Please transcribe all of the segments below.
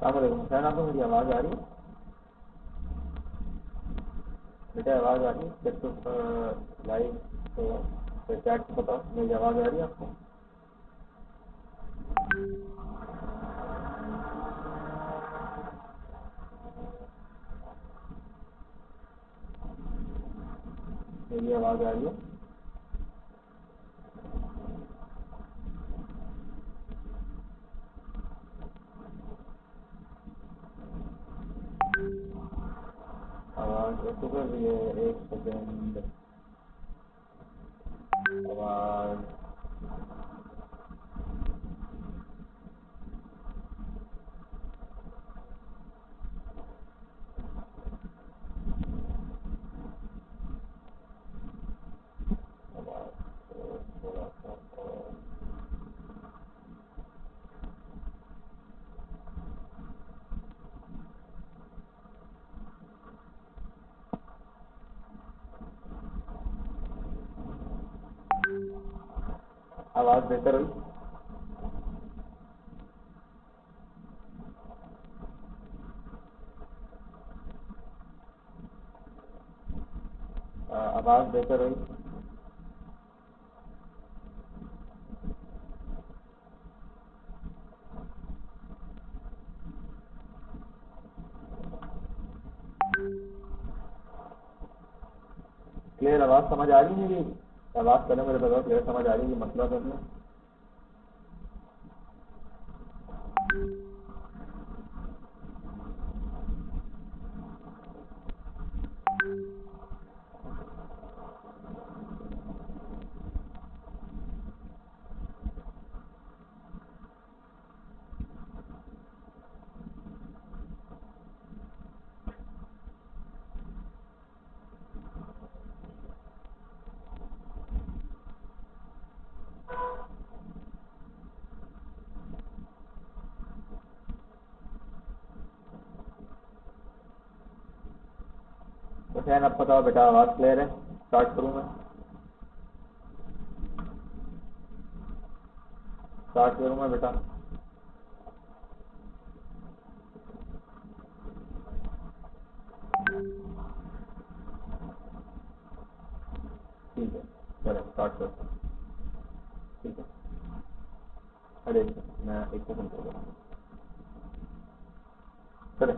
अलैक्म हुसैन, आपको मेरी आवाज़ आ रही है? बेटा आवाज़ आ रही है? चेक तो लाइव तो चैट से बताओ, मेरी आवाज़ आ रही है आपको? मेरी आवाज़ आ रही है? आवाज़ ऐसे कर रही है, एक सेकेंड। आवाज़ थोड़ा सा आवाज़ बेहतर हुई? आवाज़ बेहतर हुई? क्लियर आवाज़ समझ आ रही है मेरी? आवाज़ पहले मेरे बताओ, क्लियर समझ आ रही है? मसला तो नहीं है? हुसैन अब बताओ बेटा, आवाज़ क्लियर है? स्टार्ट करूँ मैं? स्टार्ट करूँ मैं बेटा? ठीक है, चलो स्टार्ट करता हूँ। ठीक है, अरे मैं एक सेकंड कर रहा हूँ। चले,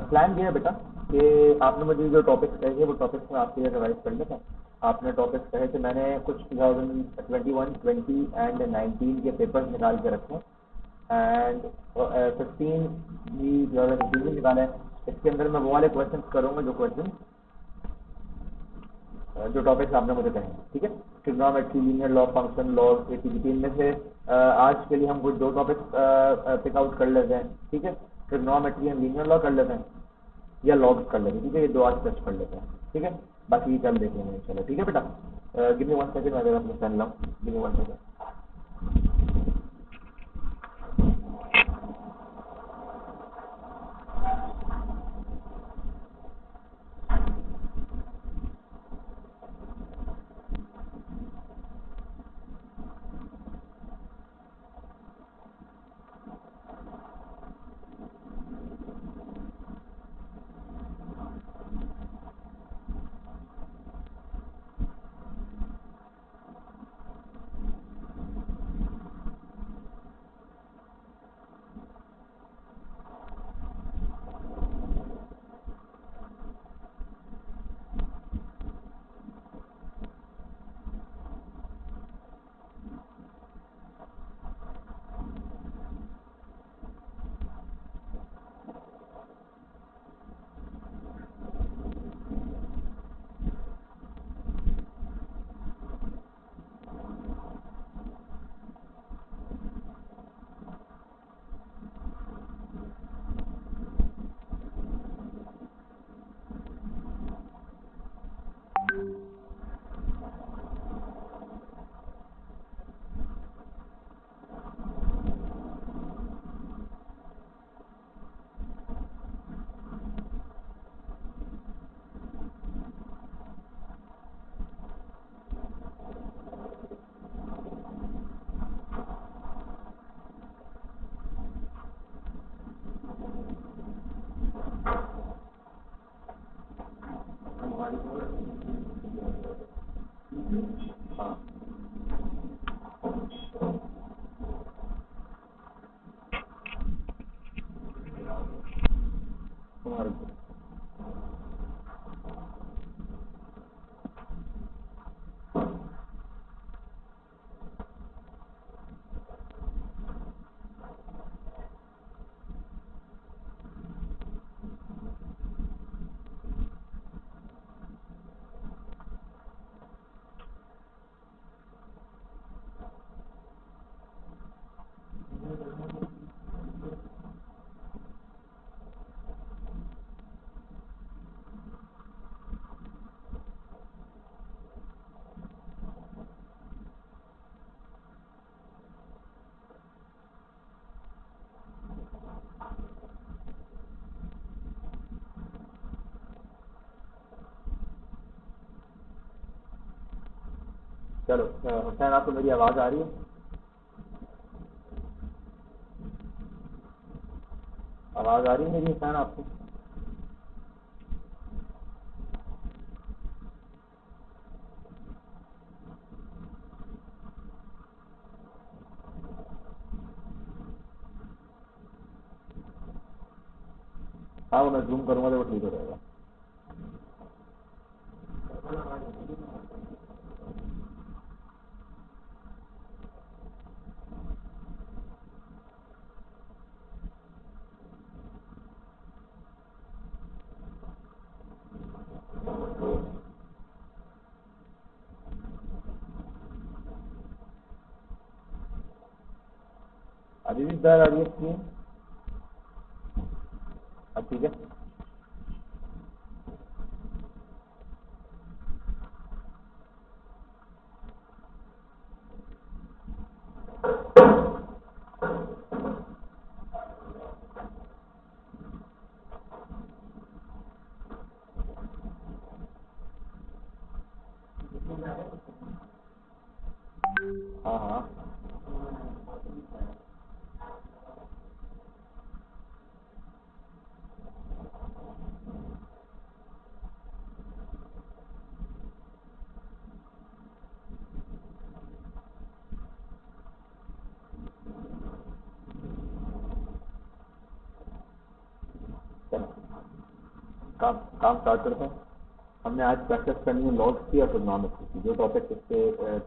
प्लान ये है बेटा कि आपने मुझे जो टॉपिक्स कहे थे वो टॉपिक्स में आपके लिए रिवाइज कर लेता हूँ। आपने टॉपिक्स कहे थे, मैंने कुछ 2021, 20 एंड 19 के पेपर्स निकाल के रखे एंड 15 भी 2015 में निकाला है। इसके अंदर मैं वो वाले क्वेश्चन करूँगा जो टॉपिक्स आपने मुझे कहे हैं। ठीक है, trigonometry, linear law, function log, ATP, इनमें से आज के लिए हम कुछ दो टॉपिक्स पिक आउट कर लेते हैं। ठीक है, ट्रिग्नोमेट्री एंड लीनियर लॉ कर लेते हैं या लॉग्स कर लेते हैं। ठीक है, ये दो आज टच कर लेते हैं। ठीक है, बाकी कल देख लेंगे। चलो ठीक है बेटा, गिव मी 1 सेकंड, मैं अगर अपने पेन लाऊँ, गिव मी 1 सेकंड। हाँ तुम्हारे चलो हुसैन आपको मेरी आवाज़ आ रही है? आवाज़ आ रही है मेरी हुसैन आपको? हाँ वो मैं जूम करूँगा तो वो ठीक हो जाएगा। अभी भी बैर आ रही है स्क्रीन? अब ठीक है। हाँ हाँ चलो काम काम स्टार्ट करते हैं। हमने आज प्रैक्टिस करनी है लॉग्स की और ट्रिग्नोमेट्री की। जो टॉपिक इससे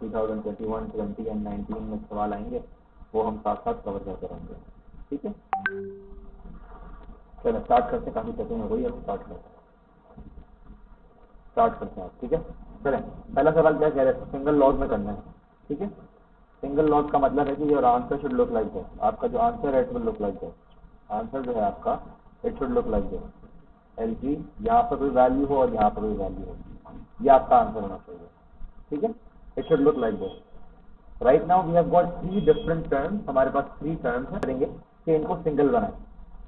2021, 20 एंड 19 में सवाल आएंगे वो हम साथ साथ कवर करते रहेंगे। ठीक है, चलो स्टार्ट करते हैं। काफ़ी सेटिंग हो गई है, स्टार्ट करते हैं। ठीक है, चलें। पहला सवाल क्या कह रहे हैं? सिंगल लॉग में करना है। ठीक है, सिंगल लॉग का मतलब है कि your answer should look like this. आपका जो आंसर है it will look like this. Answer जो है आपका it should look like this. L G यहाँ पर कोई वैल्यू हो और यहाँ पर कोई वैल्यू हो, ये आपका आंसर होना चाहिए। ठीक है, it should look like this. Right now we have got 3 different terms. हमारे पास 3 टर्म्स हैं, करेंगे कि इनको सिंगल बनाएं।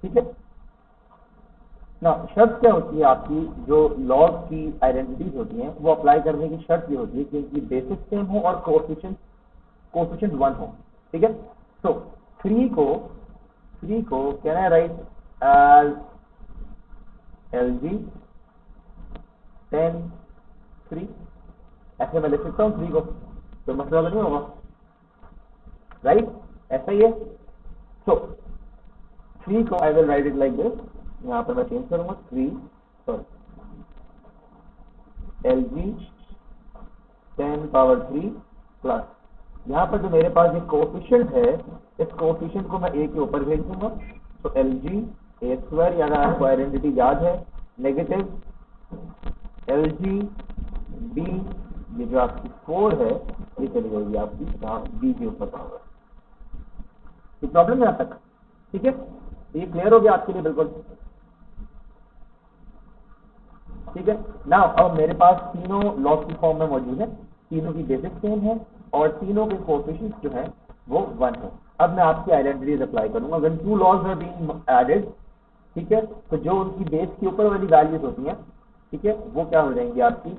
ठीक है ना, शर्त क्या होती है आपकी? जो लॉग की आइडेंटिटीज होती हैं वो अप्लाई करने की शर्त ये होती है कि इनकी बेसिस सेम हो और कोएफिशिएंट 1 हो। ठीक है, तो 3 को can I write as LG 10 3, ऐसे मैं लिख सकता हूँ 3 को, तो मसला नहीं होगा। राइट, ऐसा ही है। सो 3 को I will write it like this. यहाँ पर मैं चेंज करूंगा 3 सॉरी LG 10 पावर 3 प्लस यहाँ पर जो मेरे पास एक कोएफिशिएंट है, इस कोएफिशिएंट को मैं a के ऊपर भेज दूंगा। तो LG a², या अगर आपको आइडेंटिटी याद है नेगेटिव LG B, ये जो आपकी 4 है ये चली जाएगी आपकी यहाँ B के ऊपर पावर। ये प्रॉब्लम है यहाँ तक? ठीक है, ये क्लियर हो गया आपके लिए बिल्कुल? ठीक है ना, अब मेरे पास तीनों लॉग की फॉर्म में मौजूद है, तीनों की बेसिस सेम है और तीनों के कोएफिशिएंट्स जो है वो 1 है। अब मैं आपकी आइडेंटिटीज अप्लाई करूंगा। When 2 logs are being added, ठीक है, तो जो उनकी बेस के ऊपर वाली वैल्यूज होती हैं, ठीक है, वो क्या हो जाएंगी आपकी?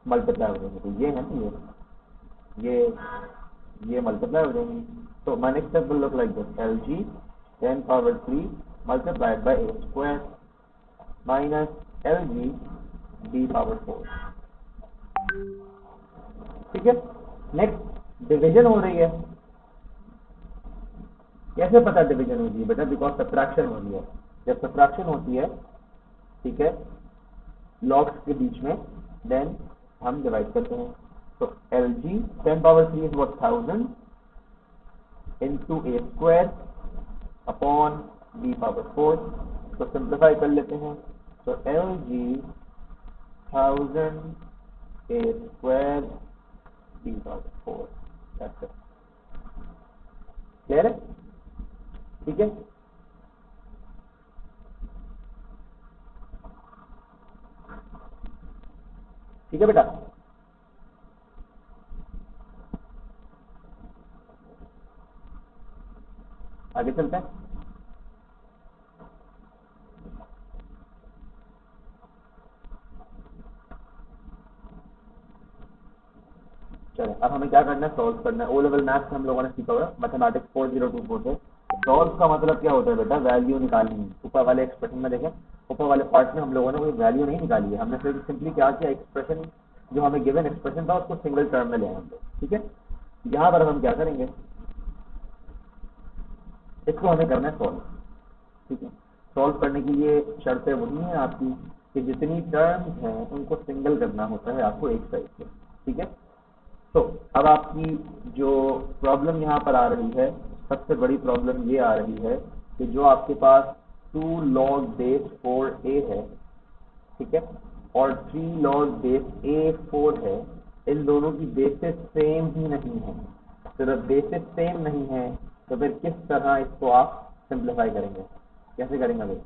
मल्टीप्लाई हो जाएंगे। तो ये है ना, ये मल्टीप्लाई हो जाएंगी। तो my next step will look like this. LG 10 power 3 multiplied by a² minus LG b power 4। ठीक है, नेक्स्ट डिवीजन हो रही है। कैसे पता डिवीजन होती है बेटा? बिकॉज सब्ट्रैक्शन हो रही है। जब सब्ट्रैक्शन होती है, ठीक है, लॉग्स के बीच में, देन हम डिवाइड करते हैं। तो LG 10 power 3 is what 1000 into a square upon b power 4। तो सिंप्लीफाई कर लेते हैं। तो LG 1000 a square b power 4। That's it। Clear है? ठीक है, ठीक है बेटा। आगे चलते हैं। चलो अब हमें क्या करना है? सॉल्व करना है। ओ लेवल मैथ्स हम लोगों ने सीखा हुआ मैथमेटिक्स 4024 से। सॉल्व का मतलब क्या होता है बेटा? वैल्यू निकालनी है। ऊपर वाले एक्सप्रेशन में देखें, ऊपर वाले पार्ट में हम लोगों ने कोई वैल्यू नहीं निकाली है। हमने सिंपली क्या किया, एक्सप्रेशन जो हमें गिवन एक्सप्रेशन था उसको सिंगल टर्म में ले आएंगे। ठीक है, यहाँ पर हम क्या करेंगे, इसको हमें करना है सॉल्व। ठीक है, सॉल्व करने के लिए शर्तें वही हैं आपकी कि जितनी टर्म्स हैं उनको सिंगल करना होता है आपको एक साइड से। ठीक है, तो अब आपकी जो प्रॉब्लम यहाँ पर आ रही है, सबसे बड़ी प्रॉब्लम ये आ रही है कि जो आपके पास 2 log base 4a है, ठीक है, और 3 log base a4 है, इन दोनों की बेसिस सेम ही नहीं है। तो जब बेसिस सेम नहीं है तो फिर किस तरह इसको आप सिंप्लीफाई करेंगे? कैसे करेंगे भाई?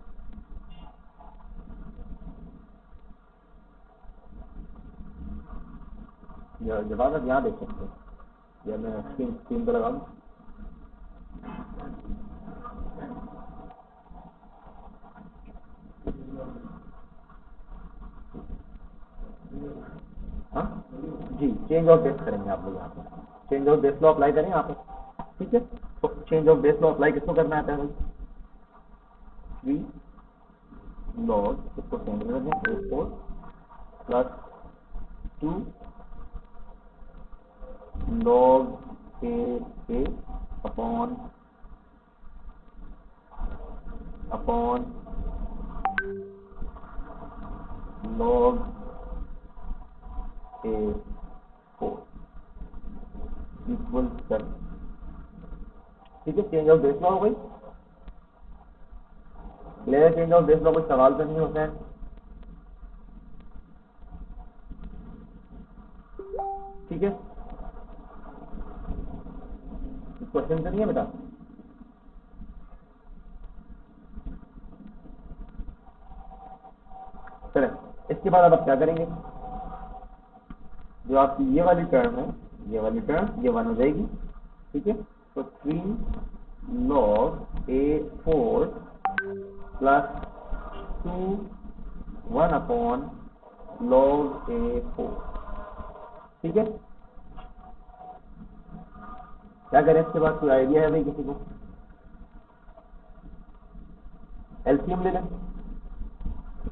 जवाब आप यहाँ देख सकते हैं, या मैं स्क्रीन पर लगाऊँ? हाँ जी, चेंज ऑफ बेस करेंगे आप लोग यहाँ पर। Change of base law apply करें यहाँ पर। ठीक है, तो change of base law apply किसको करना आता है भाई? 3 log, इसको चेंज कर दें, A4 plus 2 log A upon log A4 equal 7। ठीक है, चेंज ऑफ बेस लॉ हो गई। Clear? Change of base law कोई सवाल तो नहीं होता है? ठीक है, क्वेश्चन तो नहीं है बेटा? चले, इसके बाद अब आप क्या करेंगे? जो आपकी ये वाली टर्म है, ये वाली टर्म ये 1 हो जाएगी। ठीक है, तो 3 log A4 plus 2 1 upon log A4। ठीक है, क्या करें इसके बाद? कोई आइडिया है भाई किसी को? एलसीएम ले लें,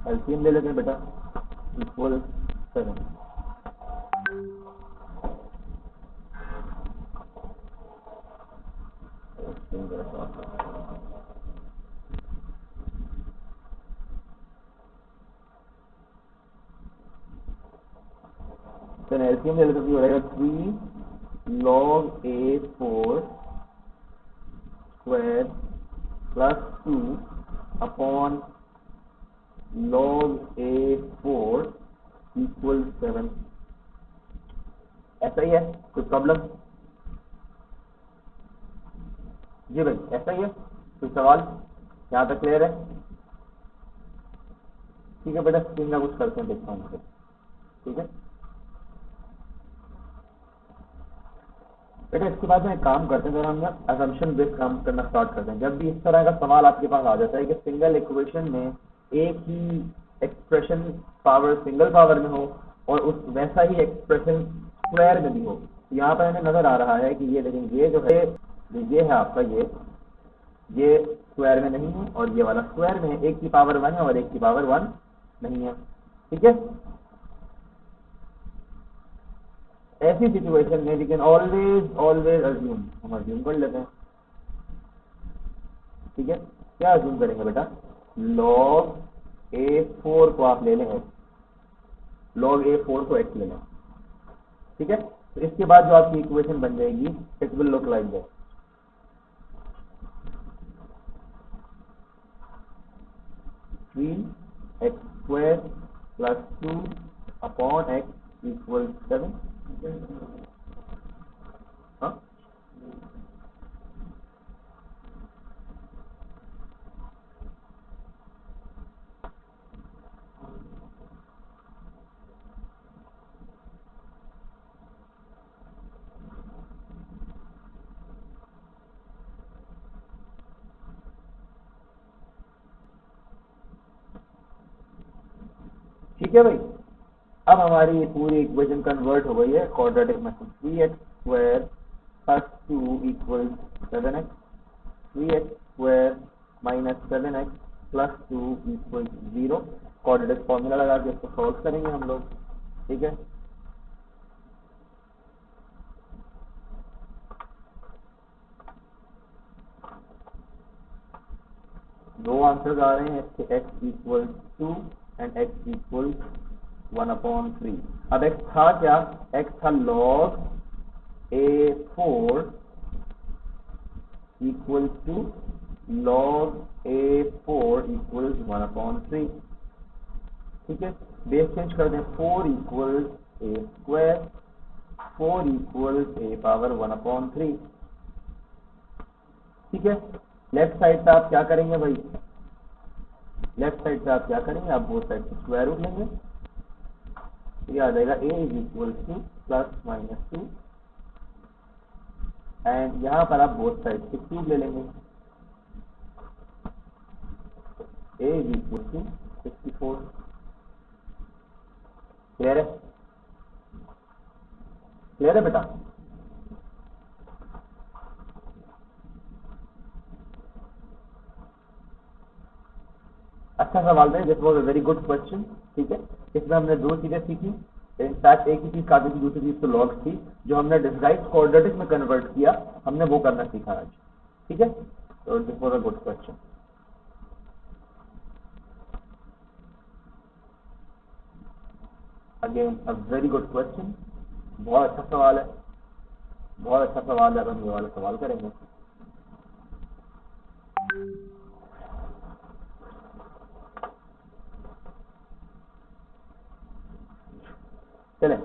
एलसीएम ले लेते हैं बेटा, इक्वल 7। तो एलसीएम ले लेते हो जाएगा 3 log A4 square plus 2 upon log A4 equal 7। ऐसा ही है? कोई प्रॉब्लम? जी भाई, ऐसा ही है? कोई सवाल यहाँ तक क्लियर है? ठीक है बेटा, स्क्रीन का कुछ करते हैं, देखता हूँ। ठीक है बेटा, इसके बाद में एक काम करते हैं, जरा हम असम्पशन बेस्ड काम करना स्टार्ट करते हैं। जब भी इस तरह का सवाल आपके पास आ जाता है कि सिंगल इक्वेशन में एक ही एक्सप्रेशन पावर सिंगल पावर में हो और उस वैसा ही एक्सप्रेशन स्क्वायर में भी हो, तो यहाँ पर हमें नजर आ रहा है कि ये देखें, ये जो है ये है आपका, ये स्क्वायर में नहीं है और ये वाला स्क्वायर में है। एक की पावर 1 है और एक की पावर 1 नहीं है, ठीक है। ऐसी सिचुएशन में we can always always assume, हम अज्यूम कर लेते हैं, ठीक है। क्या अज्यूम करेंगे बेटा, log A4 को आप ले लेंगे, log A4 को x ले लें, ठीक है। तो इसके बाद जो आपकी इक्वेशन बन जाएगी, it will look like that, 3x² + 2/x = 7। हाँ, ठीक है भाई। अब हमारी पूरी इक्वेशन कन्वर्ट हो गई है क्वाड्रेटिक में, 3x² + 2 = 7x, 3x² - 7x + 2 = 0। Quadratic formula लगा के इसको सॉल्व करेंगे हम लोग, ठीक है। दो आंसर आ रहे हैं इसके, x = 2 एंड x = 1/3। अब x था क्या, x था log A4 = log A4 = 1/3, ठीक है। बेस चेंज कर दें, 4 = A², 4 = A⁻1/3, ठीक है। लेफ्ट साइड पे आप क्या करेंगे भाई, लेफ्ट साइड पे आप क्या करेंगे, आप बोथ साइड से स्क्वायर रूट लेंगे, तो ये आ जाएगा a = +-2 एंड यहाँ पर आप बोथ साइड से क्यूब ले लेंगे, a = 64। क्लियर है, क्लियर है बेटा। अच्छा सवाल है, this was a very good question, ठीक है। इसमें हमने दो चीजें सीखी, इनफैक्ट एक ही चीज काफी थी, दूसरी चीज तो लॉग्स थी, जो हमने डिस्क्राइब क्वाड्रेटिक में कन्वर्ट किया, हमने वो करना सीखा आज, ठीक है। तो this was a good question. Again a very good question, बहुत अच्छा सवाल है, बहुत अच्छा सवाल है। अब हम ये वाला सवाल करेंगे, चलें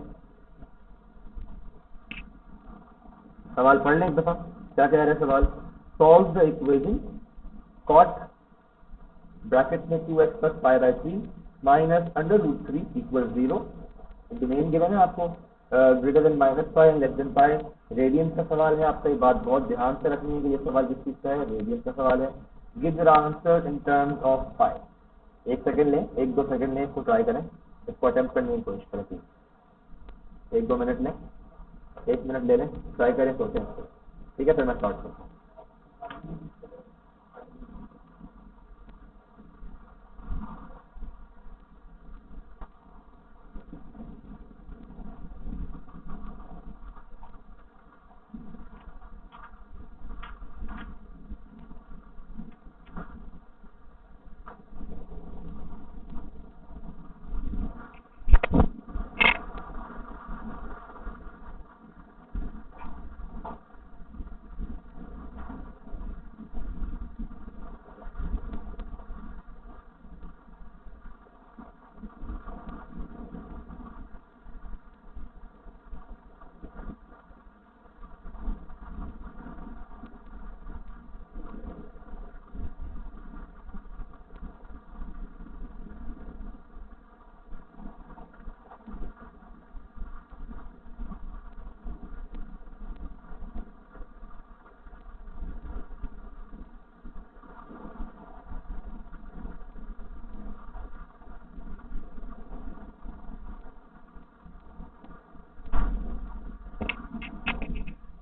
सवाल पढ़ लें एक दफा। क्या कह रहे हैं सवाल, solve the equation cot bracket में 2x + π/3 -√3 = 0। डोमेन गिवन है आपको, greater than -π and less than π। Radians का सवाल है आपका, ये बात बहुत ध्यान से रखनी है कि ये सवाल किस चीज का है, रेडियंस का सवाल है। Give your answer in terms of π। एक सेकंड लें, एक दो सेकंड लें, इसको ट्राई करें, इसको अटेम्प्ट करने की कोशिश करें, प्लीज। एक दो मिनट लें, 1 मिनट ले लें, ट्राई करें, सोचें इसको, ठीक है। फिर मैं स्टार्ट करता हूँ।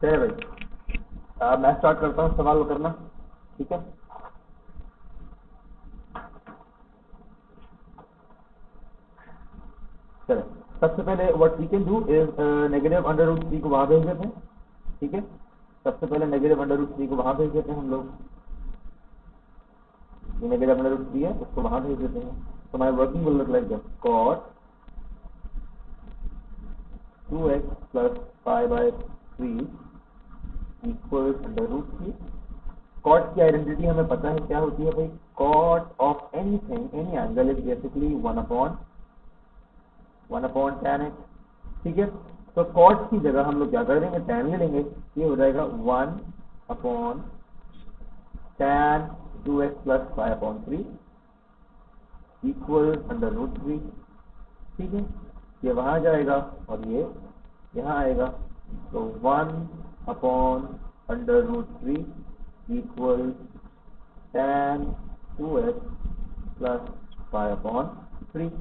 चलिए भाई, मैं स्टार्ट करता हूँ सवाल करना, ठीक है। चले, सबसे पहले what we can do is negative under root 3 को वहां भेज देते हैं, ठीक है। सबसे पहले नेगेटिव अंडर रूट 3 को वहां भेज देते हैं हम लोग, ये नेगेटिव अंडर रूट 3 है उसको वहां भेज देते हैं। तो my working will look like this, cot 2x plus pi by 3 equals under root 3। cot की आइडेंटिटी हमें पता है क्या होती है भाई, cot of anything any angle is basically 1 upon tan x, ठीक है। तो cot की जगह हम लोग क्या कर देंगे, tan ले लेंगे, ये हो जाएगा 1 upon tan 2x plus pi upon 3 equal under root 3, ठीक है। ये वहां जाएगा और ये यहाँ आएगा, तो 1 upon under root 3 equal tan 2x plus pi upon 3।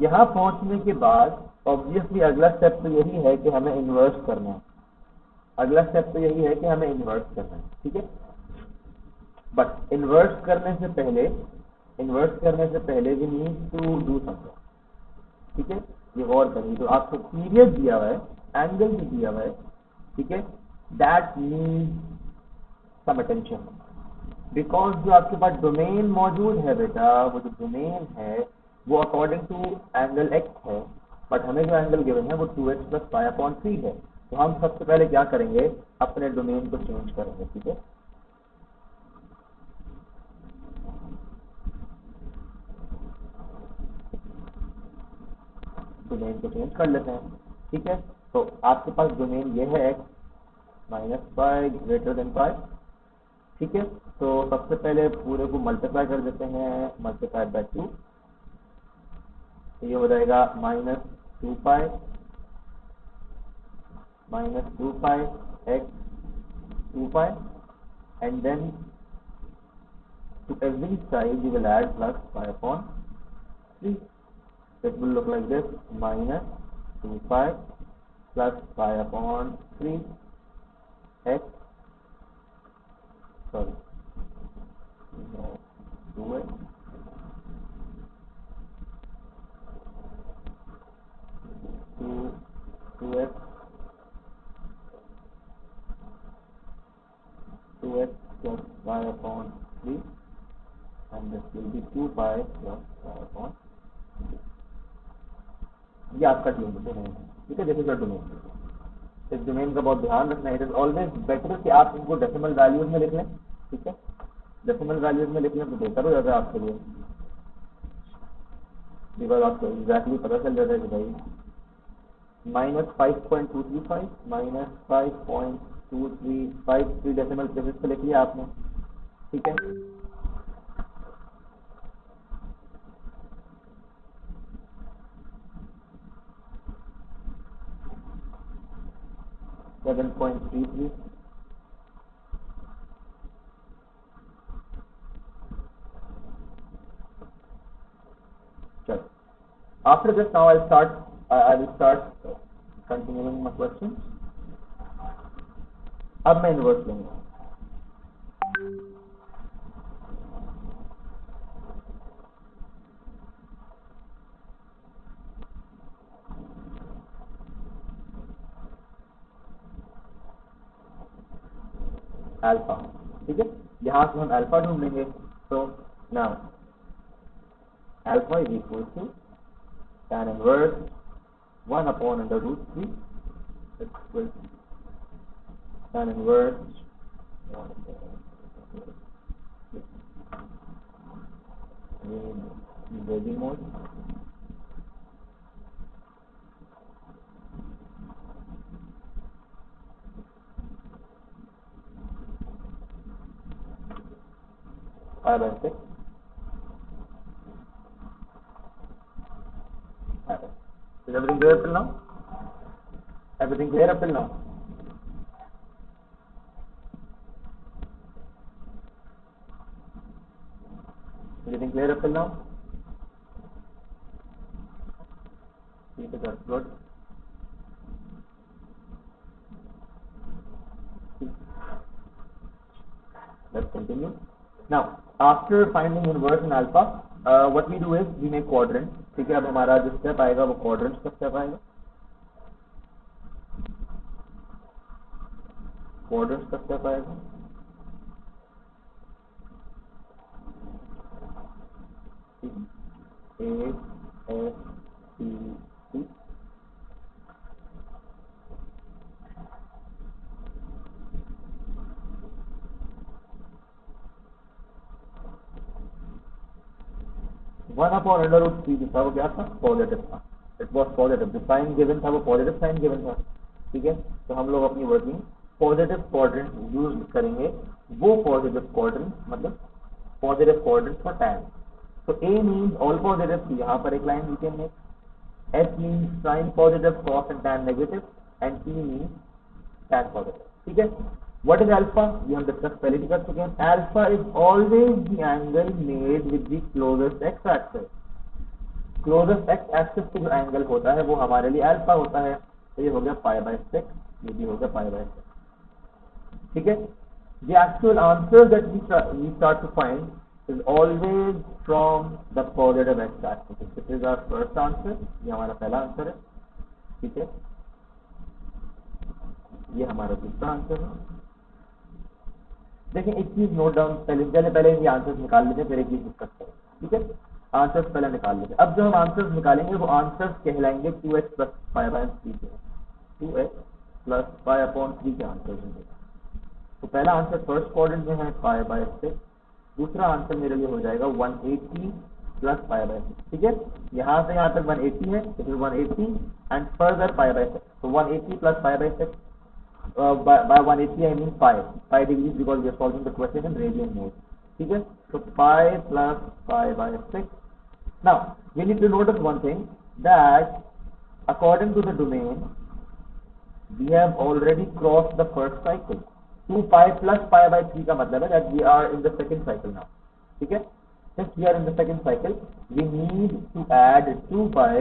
यहाँ पहुंचने के बाद ऑब्वियसली अगला स्टेप तो यही है कि हमें इन्वर्स करना है, अगला स्टेप तो यही है कि हमें इन्वर्स करना है, ठीक है। बट इन्वर्स करने से पहले we need to do something, ठीक है। ये गौर करिए, तो आपको पीरियड दिया हुआ है, एंगल भी दिया हुआ है, ठीक है, that need some attention, because जो आपके पास डोमेन मौजूद है बेटा, वो जो डोमेन है वो अकॉर्डिंग टू एंगल एक्स है, बट हमें जो एंगल गिवन है वो 2x प्लस पाई अपॉन 3 है। तो हम सबसे पहले क्या करेंगे, अपने डोमेन को चेंज करेंगे, ठीक है। डोमेन को चेंज कर लेते हैं, ठीक है। तो आपके पास डोमेन ये है x minus pi greater than pi, ठीक है। तो सबसे पहले पूरे को मल्टीप्लाई कर देते हैं, मल्टीप्लाई बाय 2, तो ये हो जाएगा -2 pi x 2 pi, and then to every side you will add plus pi upon 3. It will look like this, minus 2 pi plus pi upon 3 x, sorry, 2x 2x plus pi upon 3, and this will be 2 pi plus pi upon 3. ये आपका domain है, ठीक है। जैसे domain, इस domain का बहुत ध्यान रखना है। इट इज ऑलवेज बेटर कि आप इनको डेसिमल वैल्यूज में लिख लें, ठीक है। डेसिमल वैल्यूज में लिख लें तो बेहतर हो जाता है आपके लिए, बिकॉज आपको एग्जैक्टली पता चल जाता है कि भाई -5.235 -5.2353 डेसिमल प्लेसेस पे लिख लिया आपने, ठीक है। 7.33, चलो। After this, now I will start continuing my questions. अब मैं इन्वर्स लूंगा, अल्फा, ठीक है। यहाँ से हम अल्फा ढूंढ लेंगे, तो now alpha is equal to tan inverse 1 upon under root 3 equal tan inverse very mod pi by 6। Is everything clear up till now? Everything clear up till now? Everything clear up till now? ठीक है, that's good. Let's continue. Now, after finding inverse in alpha, what we do is we make quadrant, ठीक है। अब हमारा जो step आएगा वो quadrant का स्टेप आएगा, क्वाड्रेंट का स्टेप आएगा। A S T C, one upon under root 3 था, वो क्या था, पॉजिटिव था, इट वॉज पॉजिटिव, जो साइन गिवन था वो पॉजिटिव साइन गिवन था, ठीक है। तो हम लोग अपनी वर्किंग पॉजिटिव क्वाड्रेंट यूज करेंगे, वो पॉजिटिव क्वाड्रेंट मतलब पॉजिटिव क्वाड्रेंट फॉर टैन। तो ए मीन्स ऑल पॉजिटिव, यहाँ पर एक लाइन नीचे में, S means sign positive cos and tan negative, and T means tan positive, ठीक है। व्हाट इज अल्फा, ये हम डिस्कस पहले भी कर चुके हैं। Alpha is always the angle made with the closest x axis, closest x axis पे जो एंगल होता है वो हमारे लिए अल्फा होता है। तो ये हो गया पाई बाय 6, ये भी हो गया पाई बाय 6, ठीक है। The actual answer that we start to find is always from the positive x-axis. This is our first answer, ये हमारा पहला आंसर है, ठीक है। ये हमारा दूसरा आंसर है। देखिए एक चीज नोट डाउन, पहले ये आंसर्स निकाल लेते हैं, फिर एक चीज डिस्कस करें, ठीक है। आंसर्स पहले निकाल लेते हैं। अब जो हम आंसर्स निकालेंगे वो आंसर्स कहलाएंगे 2x प्लस पाई बाय 3 के, 2x प्लस पाई अपॉन 3 के आंसर होंगे। तो पहला आंसर फर्स्ट क्वाड्रेंट में है पाई बाय 6, दूसरा आंसर मेरे लिए हो जाएगा 180 प्लस पाई बाय 6, ठीक है। यहाँ से यहाँ तक 180 है, तो फिर 180 एंड फर्दर पाई बाय 6, तो 180 plus pi by 6, by 180 I mean 5 degrees because we are solving the question in radian mode, ठीक है। तो pi plus pi by 6. Now we need to notice one thing, that according to the domain we have already crossed the first cycle. 2 pi plus pi by 3 का मतलब है that we are in the second cycle now, ठीक है। Since we are in the second cycle, we need to add 2 pi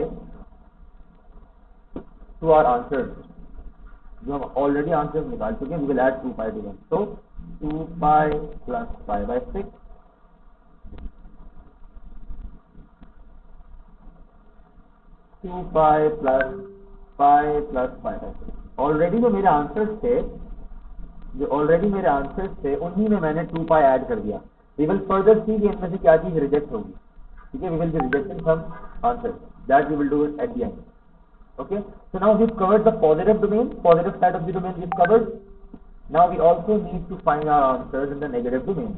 to our answers, जो हम already answer निकाल चुके हैं। We will add 2 pi to them, तो 2 pi plus pi by 6, 2 pi plus pi by 6। Already जो मेरे answers थे उन्हीं में मैंने 2 पाई ऐड कर दिया। वी विल फर्दर सी कि इनमें से क्या चीज रिजेक्ट होगी, ठीक है। We will be rejecting some answer, that we will do it at the end. Okay, so now we've covered the positive domain, positive side of the domain we've covered. Now we also need to find our answers in the negative domain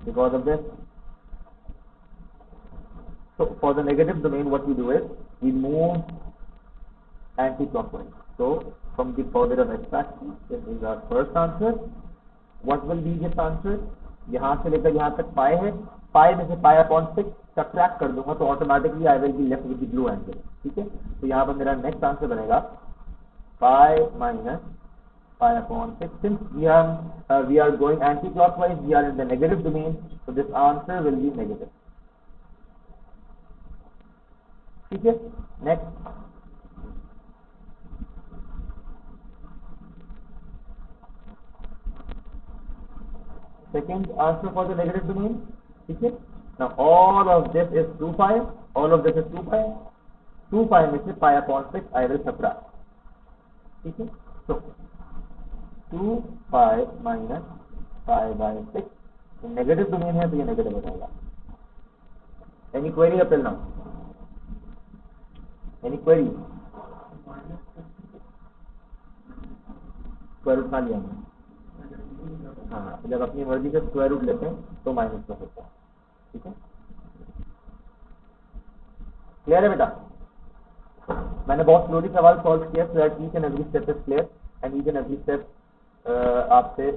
because of this. So for the negative domain, what we do is we move anti-clockwise. So from the positive x-axis, this is our first answer. What will be this answer? यहाँ से लेकर यहाँ तक पाई है, पाई में से पाई upon 6 subtract कर दूंगा तो automatically I will be left with the blue angle, ठीक है। तो यहाँ पर मेरा नेक्स्ट आंसर बनेगा pi minus pi upon 6। Since we are going anti clockwise, we are in the negative domain, so this answer will be negative, ठीक है। Next second answer for the negative domain, ठीक है। Now all of this is 2 pi, all of this is 2 pi, 2 pi में से pi upon 6 I will subtract, ठीक है। So 2 pi minus pi by 6, तो negative domain है तो ये नेगेटिव हो जाएगा। Any query up till now? Any query? Square root ना लिया हमने, हाँ, जब अपनी मर्जी से स्क्वायर रूट लेते हैं तो माइनस का होता है, ठीक है। क्लियर है बेटा? मैंने बहुत स्लोली सवाल सॉल्व किया so that each and every step is clear and each and every step आपसे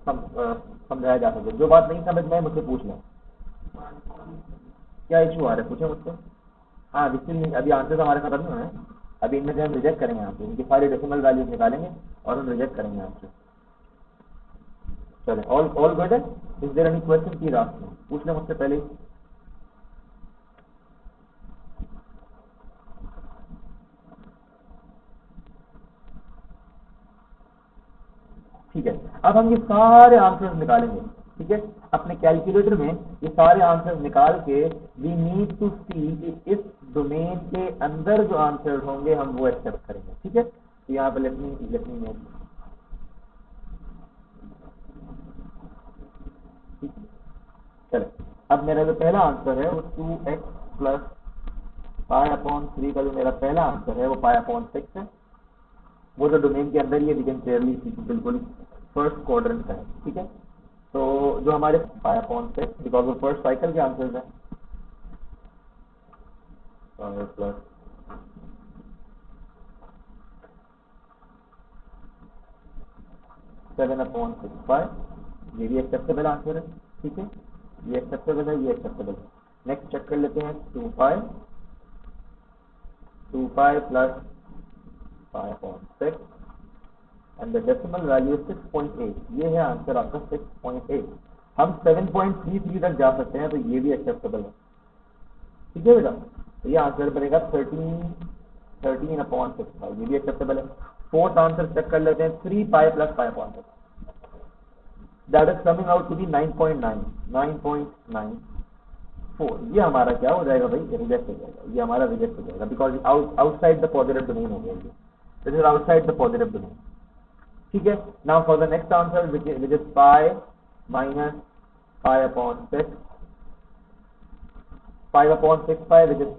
समझाया जा सके। जो बात नहीं समझ में मुझसे पूछ लें। क्या इशू आ रहा है पूछे मुझसे। हाँ बिल्कुल, अभी आंसर हमारे खत्म नहीं हुए हैं, अभी इनमें से हम रिजेक्ट करेंगे आपसे, इनकी सारी डेसिमल वैल्यूज निकालेंगे और हम रिजेक्ट करेंगे आपसे। चले, ऑल गुड है? इज देयर एनी क्वेश्चन की रात में पूछ लें मुझसे पहले। ठीक है, अब हम ये सारे आंसर्स निकालेंगे, ठीक है। अपने कैलकुलेटर में ये सारे आंसर निकाल के वी नीड टू सी कि इस डोमेन के अंदर जो आंसर होंगे हम वो एक्सेप्ट करेंगे। ठीक है, तो यहाँ पे लेट मी नोट। चलो, अब मेरा जो पहला आंसर है वो 2x प्लस पाई अपॉन 3 का जो मेरा पहला आंसर है वो पाई अपॉन 6 है। वो जो डोमेन के अंदर ही वी कैन क्लियरली सी बिल्कुल फर्स्ट क्वाड्रेंट का है। ठीक है, तो जो हमारे पाई अपॉन 6 बिकॉज वो फर्स्ट साइकिल के आंसर्स हैं, प्लस 7 अपॉन 6 पाई, ये भी एक्सेप्टेबल आंसर है। ठीक है, ये एक्सेप्टेबल है, ये एक्सेप्टेबल है। नेक्स्ट चेक कर लेते हैं 2 pi plus pi upon 6 and the decimal value 6.8। ये है आंसर आपका 6.8। हम 7.33 तक जा सकते हैं, तो ये भी एक्सेप्टेबल है। ठीक है बेटा, तो ये आंसर बनेगा 13 अपॉन 6 पाई, ये भी एक्सेप्टेबल है। फोर्थ आंसर चेक कर लेते हैं 3 pi plus pi upon 6, that is coming out to be 9.94। ये हमारा क्या हो जाएगा भाई, रिजेक्ट हो जाएगा, ये हमारा रिजेक्ट हो जाएगा because outside the positive domain हो गया ये, this is outside the positive domain. ठीक है, now for the next answer which is pi minus pi upon 6, 5 upon 6 pi which is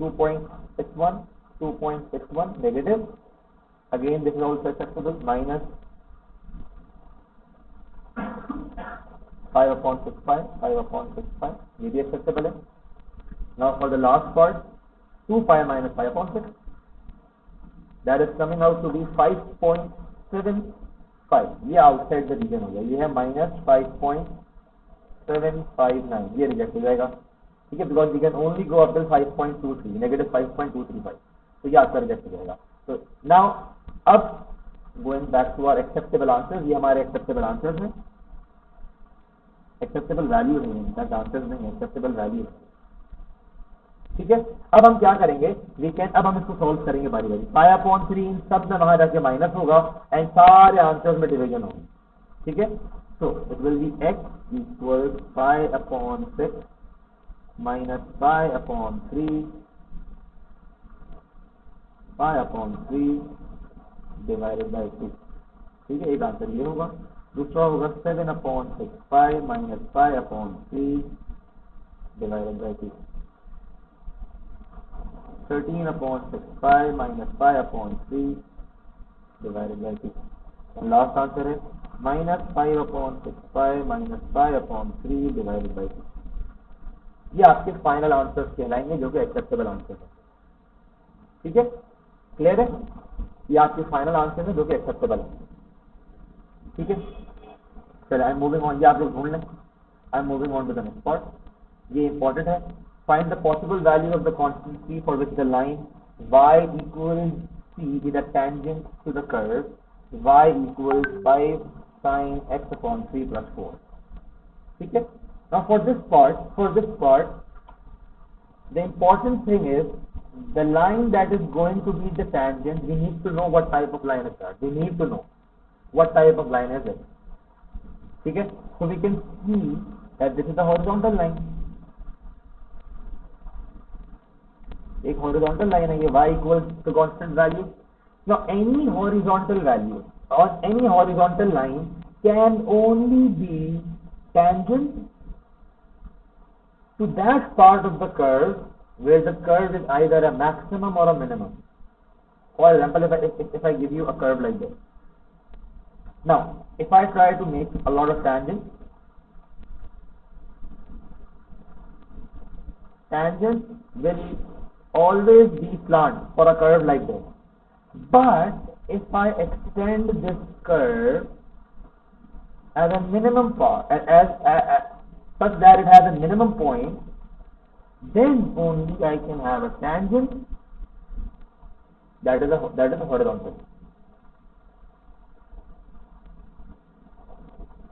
2.61 negative, again this is also acceptable, minus 5 upon 6 pi, ये भी acceptable है। Now for the last part 2 pi minus 5 upon 6, that is coming out to be 5.75, ये outside the region हो गया, ये है minus 5.759, ये reject हो जाएगा। ठीक है, because we can only go up till 5.23, negative 5.235, तो ये आपका रिजेक्ट हो जाएगा। तो नाउ अब going back to our acceptable answers, ये हमारे एक्सेप्टेबल आंसर्स हैं, एक्सेप्टेबल वैल्यू नहीं है, इनफैक्ट आंसर्स नहीं है, एक्सेप्टेबल वैल्यू है। ठीक है, अब हम क्या करेंगे, अब हम इसको सॉल्व करेंगे बारी बारी। पाई अपॉन 3 इन सब में वहां जाके माइनस होगा एंड सारे आंसर्स में डिवीजन होगा। ठीक है, so it will be x equal pi upon 6 minus pi upon 3 divided by 2। ठीक है, एक आंसर ये होगा। दूसरा होगा 7 upon 6 pi minus pi upon 3 divided by 2, 13 upon 6 pi minus pi upon 3 divided by 2। Last answer है minus 5 upon 6 pi minus pi upon 3 divided by 2। ये आपके फाइनल आंसर्स कहलाएंगे जो कि एक्सेप्टेबल आंसर है। ठीक है, क्लियर है, ये आपके फाइनल आंसर है जो कि एक्सेप्टेबल है। ठीक है, चलिए आई एम मूविंग ऑन, ये आप लोग ढूंढ लें। I am moving on to the next part, ये इंपॉर्टेंट है। Find the possible value of the constant for which the line y equals c with a tangent to the curve y equals 5 sin x upon 3 plus 4। ठीक है, now for this part the important thing is the line that is going to be the tangent, we need to know what type of line is that, we need to know what type of line is it। ठीक है, so we can see that this is a horizontal line, एक horizontal line है ये, y equals to constant value। now any horizontal value or any horizontal line can only be tangent to that part of the curve where the curve is either a maximum or a minimum। For example, if I give you a curve like this, now if I try to make a lot of tangents will always be slant for a curve like this, but if I extend this curve as a minimum part, as such that it has a minimum point, then only I can have a tangent that is a horizontal।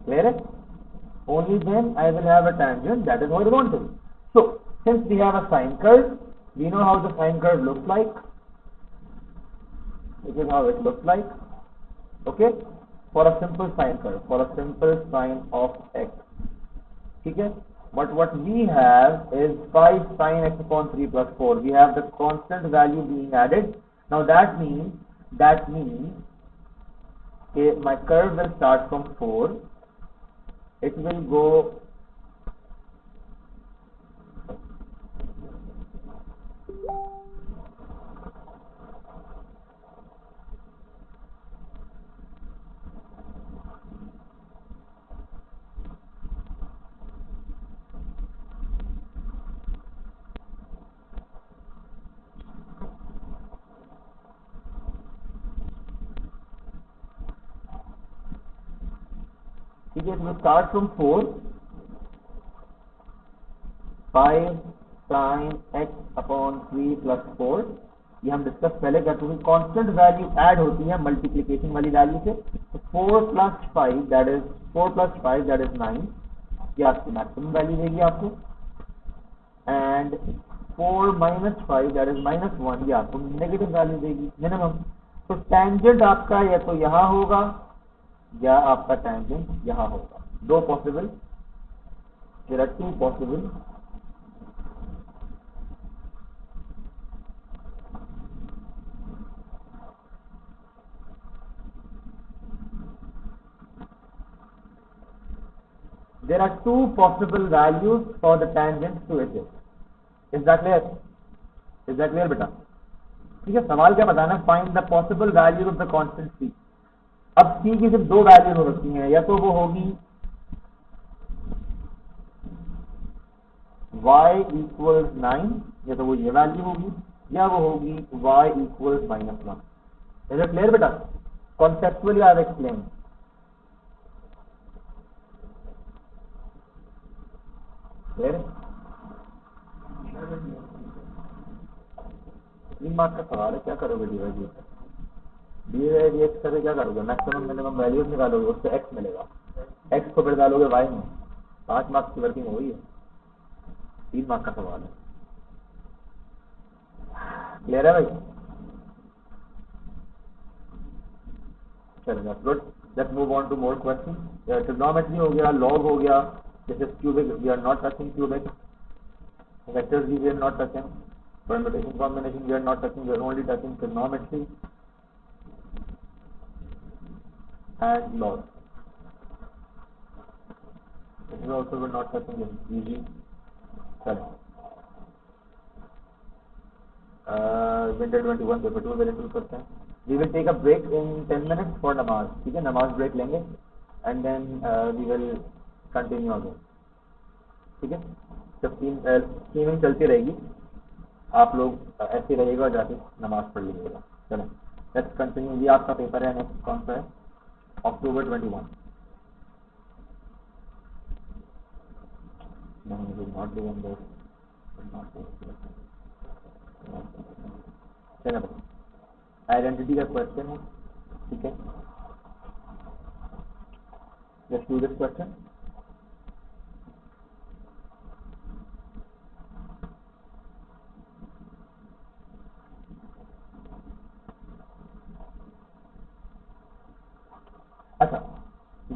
Clear? Only then I will have a tangent that is horizontal। So since we have a sine curve, we know how the sine curve looks like. This is how it looks like, okay, for a simple sine curve, for a simple sine of x। ठीक है. But what we have is 5 sin x upon 3 plus 4. We have the constant value being added. Now that means okay, my curve will start from 4. It will go ठीक है. It will start from 4. 5 sin x upon 3 plus 4. ये हम discuss पहले कर चुके. Constant value add होती है multiplication वाली वैल्यू से. तो 4 plus 5 that is 4 plus 5 that is 9. ये आपकी मैक्सिमम वैल्यू देगी आपको. And 4 minus 5 that is -1. ये आपको नेगेटिव वैल्यू देगी मिनिमम. तो टेंजेंट आपका या तो यहाँ होगा या आपका टेंजेंट यहाँ होगा. दो possible. There are two possible. There are two possible values for the tangents to exist. Is that clear? Is that clear बेटा? ठीक है. सवाल क्या बताना? Find the possible values of the constant c. अब c की सिर्फ दो वैल्यूज हो सकती हैं. या तो वो होगी y equals 9, या तो वो ये वैल्यू होगी, या वो होगी y equals -1. Is it clear बेटा? Conceptually I have explained. Clear? 3 marks का सवाल है. क्या करोगे dx करके क्या करोगे? मैक्सिमम मिनिमम वैल्यूज निकालोगे, उससे x मिलेगा. x को फिर डालोगे y में. 5 मार्क्स की वर्किंग हो गई है. 3 मार्क्स का सवाल है. क्लियर है भाई? चलो good. Let's move on to more question. Trigonometry हो गया, लॉग हो गया. This is cubic, we are not touching cubic. Vectors we are not touching. Permutation combination we are not touching. We are only touching trigonometry and log. This is also we are not touching. This is easy. Chalo. Winter 21 paper 2 very two करते हैं. We will take a break in 10 minutes for namaz. ठीक है, नमाज break लेंगे and then we will continue आगे. ठीक है. जब स्ट्रीमिंग चलती रहेगी आप लोग ऐसे रहिएगा, जाके नमाज पढ़ लीजिएगा. चलो लेट्स कंटिन्यू. ये आपका पेपर है नेक्स्ट. कौन सा है? October 21. No, we will not do on this. चलो आइडेंटिटी का क्वेश्चन है. ठीक है. Let's do this question. अच्छा,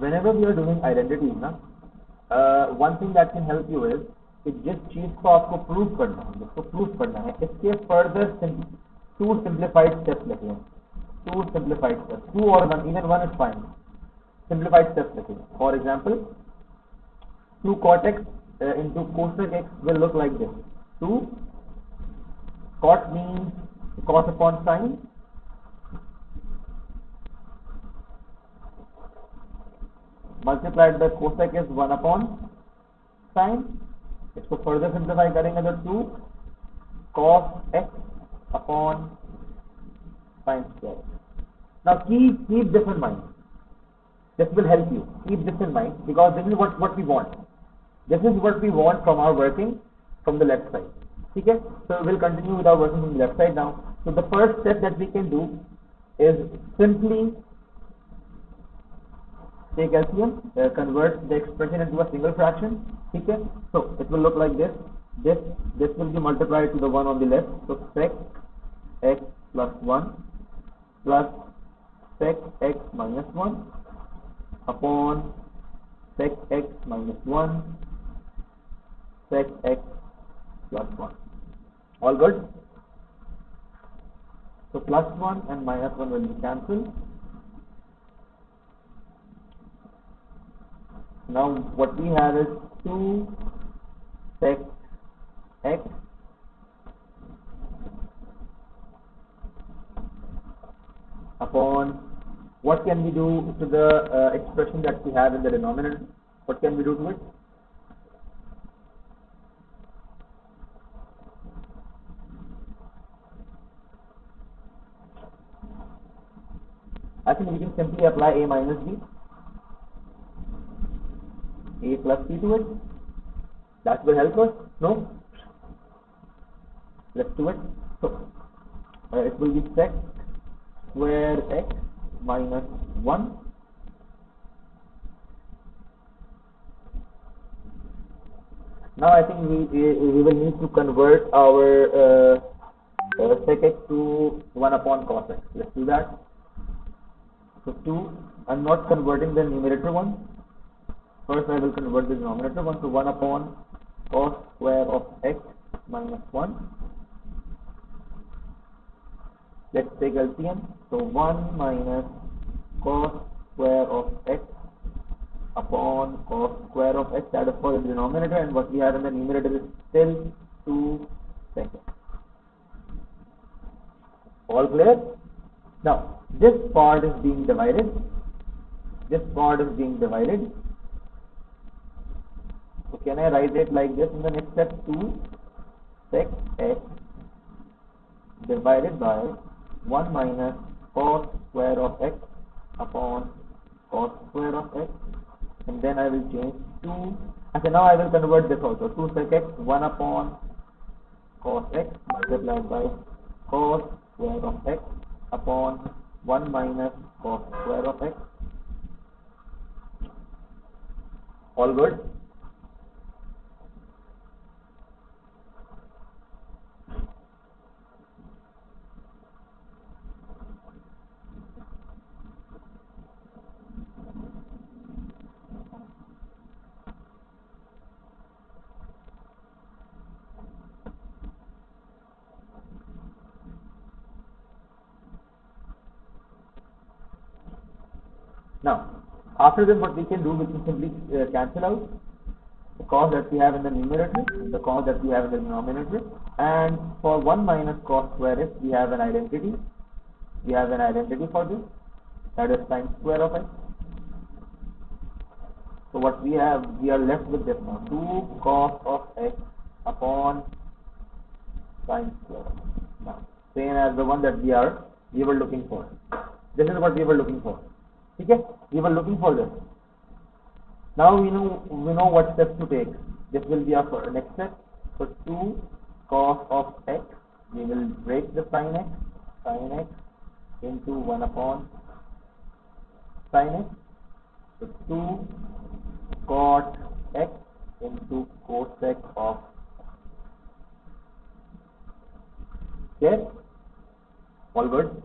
whenever we are doing identities ना, one thing that can help you is कि जिस चीज को आपको प्रूव करना है, जिसको प्रूव करना है, इसके फर्दर 2 simplified steps लिखें. 2 simplified steps. 2 or 1, even 1 is fine. Simplified steps लिखें. For example, 2 cot x into cosec x will look like this. 2 cot means cos upon sin. Multiplied by cosec is 1 upon sin. इसको further simplify करेंगे तो 2 cos x upon sin square. Now keep this in mind. This will help you. Keep this in mind because this is what we want. This is what we want from our working from the left side. ठीक है. So we will continue with our working from the left side now. So the first step that we can do is simply take LCM, convert the expression into a single fraction. ठीक है. So it will look like this. This will be multiplied to the one on the left. So sec x plus 1 plus sec x minus 1 upon sec x minus 1 sec x plus 1. All good? So plus 1 and minus 1 will be cancelled. Now what we have is 2 sec x upon, what can we do to the expression that we have in the denominator? What can we do to it? I think we can simply apply a minus b, a plus b to it. That will help us. No? Let's do it. So it will be sec square x minus 1 now. I think we will need to convert our sec x to 1 upon cos x. Let's do that. So 2, I'm not converting the numerator one. First I will convert the denominator one. So 1 upon cos square of x minus 1. Let's take LCM. So 1 minus cos square of x upon cos square of x, that is for the denominator, and what we have in the numerator is still 2 sec x. All clear? Now this part is being divided. This part is being divided. So can I write it like this in the next step? 2 sec x divided by 1 minus cos square of x upon cos square of x, and then I will change 2. Okay, now I will convert this also. 2 sec x 1 upon cos x multiplied by cos square of x upon 1 minus cos square of x. All good? Now, after this, what we can do, we can simply cancel out the cos that we have in the numerator, the cos that we have in the denominator, and for 1 minus cos square x, we have an identity. We have an identity for this, that is sine square of x. So what we have, we are left with this now, 2 cos of x upon sine square of x. Now, same as the one that we were looking for. This is what we were looking for. Okay, we were looking for this. Now we know what steps to take. This will be our next step. So 2 cos of x, we will break the sin x into 1 upon sin x. So 2 cot x into cosec of x. All good?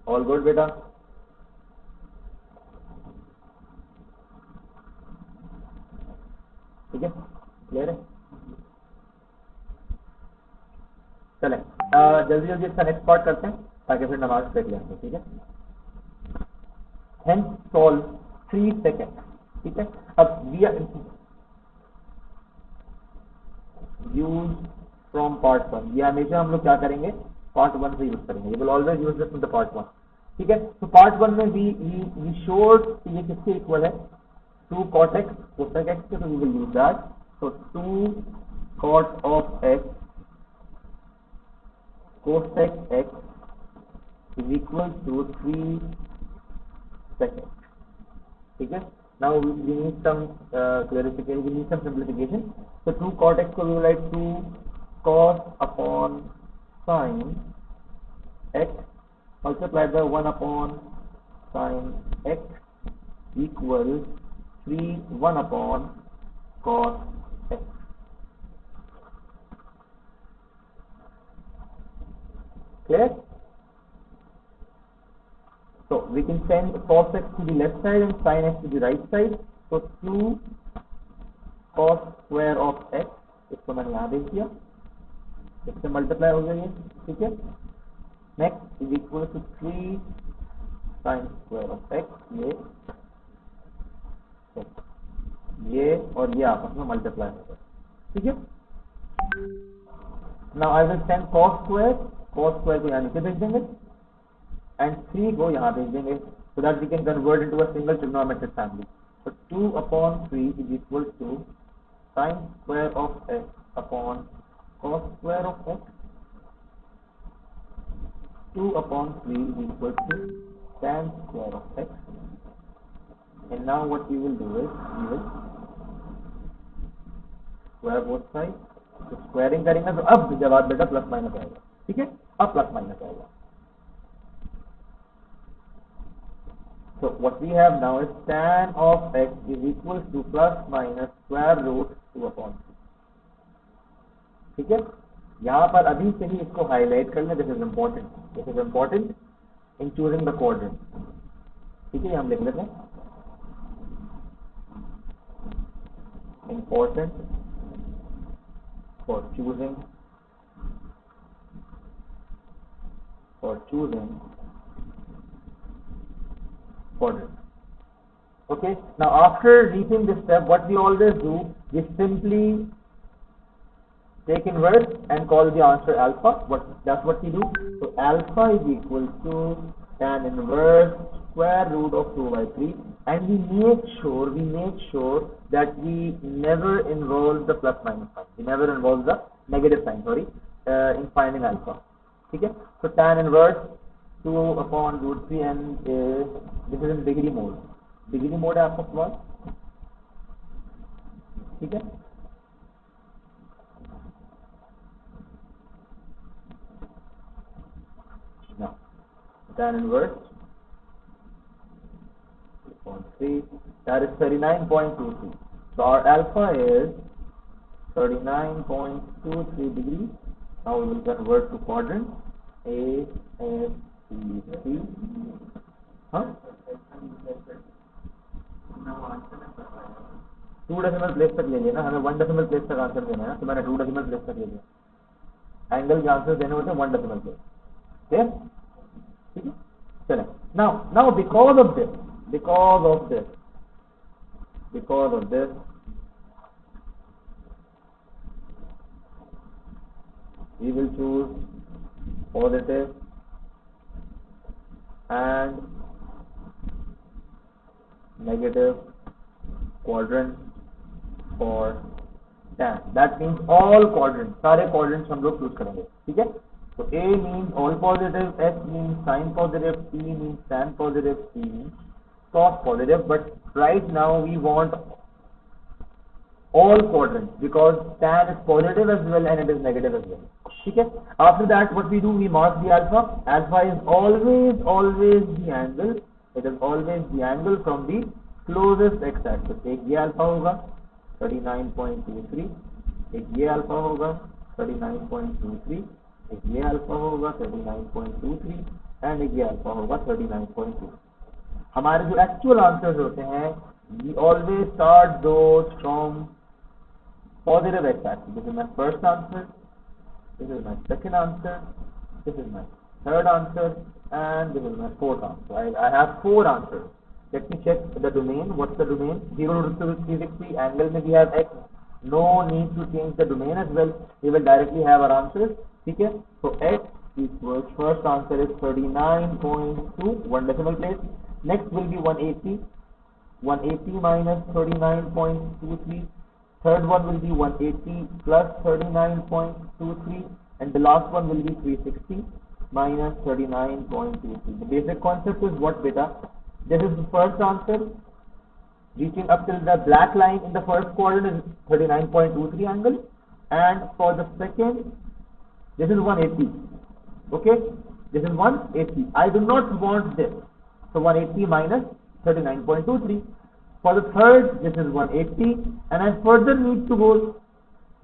All good, beta? ठीक है, clear है? चलें, जल्दी जल्दी इसका next part करते हैं ताकि फिर नमाज देख लेंगे. ठीक है? Hence solve 3 seconds. ठीक है? अब we are use from part 1. ये हमेशा हम लोग क्या करेंगे? Part 1 से यूज करेंगे. We will always use this in the part 1. ठीक है? तो पार्ट 1 में we showed ये किसके इक्वल है? 2 cot x cosec x के, तो we will use that. So 2 cot of x cosec x is equal to 3 sec x. ठीक है? Now we need some clarification, we need some simplification. So 2 cot x को we will write 2 cos upon sin x multiplied by 1 upon sin x equals 1 upon cos x. Clear? So we can send cos x to the left side and sin x to the right side. So 2 cos square of x, इसको मैंने यहाँ भेज दिया, इससे multiply हो गया ये, ठीक है. Next is equal to 3 sin square of x, ये और ये आपस में मल्टीप्लाई हो गया, ठीक है. Now I will send cos square को यहाँ नीचे भेज देंगे and 3 को यहाँ भेज देंगे, so that we can convert into a single trigonometric family. So 2 upon 3 is equal to sin square of x upon cos square of x. 2 upon 3 is equal to tan square of x. And now what we will do is we will square both sides. तो squaring करेंगे तो अब जवाब बेटा plus minus आएगा, ठीक है. अब प्लस माइनस आएगा. So what we have now is tan of x is equal to plus minus square root 2 upon 3. ठीक है. यहाँ पर अभी से ही इसको हाईलाइट कर लें. This is important in choosing the quadrant. ठीक है, हम लिख लेते हैं important for choosing quadrant. Okay, now after reaching this step, what we always do is simply take inverse and call the answer alpha. That's what we do. So alpha is equal to tan inverse square root of 2 by 3, and we make sure that we never involve the plus minus sign. We never involve the negative sign, in finding alpha. Okay, so tan inverse 2 upon root 3, and this is in degree mode. Degree mode है आपका plot, ठीक है. Now tan inverse 2.3, that is 39.23. So our alpha is 39.23 degrees. Now we will convert to quadrant A, S, C. हाँ, 2 decimal place तक ले लिया ना, हमें 1 डेसिमल प्लेस तक आंसर देना है, तो मैंने 2 डेसिमल प्लेस तक ले लिया. एंगल के आंसर देने होते हैं 1 डेसिमल प्लेस. ठीक है, चलें. Now because of this we will choose positive and negative quadrant for tan. That means all quadrants, सारे quadrants हम लोग choose करेंगे, ठीक है. So A means all positive, S means sin positive, T means tan positive, C means cos positive. But right now we want all quadrants because tan is positive as well and it is negative as well. Okay. After that, what we do, we mark the alpha. Alpha is always the angle. It is always the angle from the closest x-axis. एक ये alpha होगा 39.23, एक ये alpha होगा 39.23, एक ये alpha होगा 39.23, and एक ये alpha होगा 39.2. हमारे जो actual answers होते हैं, we always start those from positive x-axis. This is my first answer. This is my second answer, this is my third answer, and this is my fourth answer. I have 4 answers. Let me check the domain. What's the domain? 0 to 360. Angle में we have x. No need to change the domain as well. We will directly have our answers. Okay? So x equals, first answer is 39.2, 1 decimal place. Next will be 180. 180 minus 39.23. Third one will be 180 plus 39.23, and the last one will be 360 minus 39.23. The basic concept is what, beta? This is the first answer. Reaching up till the black line in the first quadrant is 39.23 angle, and for the second, this is 180. Okay, this is 180. I do not want this, so 180 minus 39.23. For the third, this is 180, and I further need to go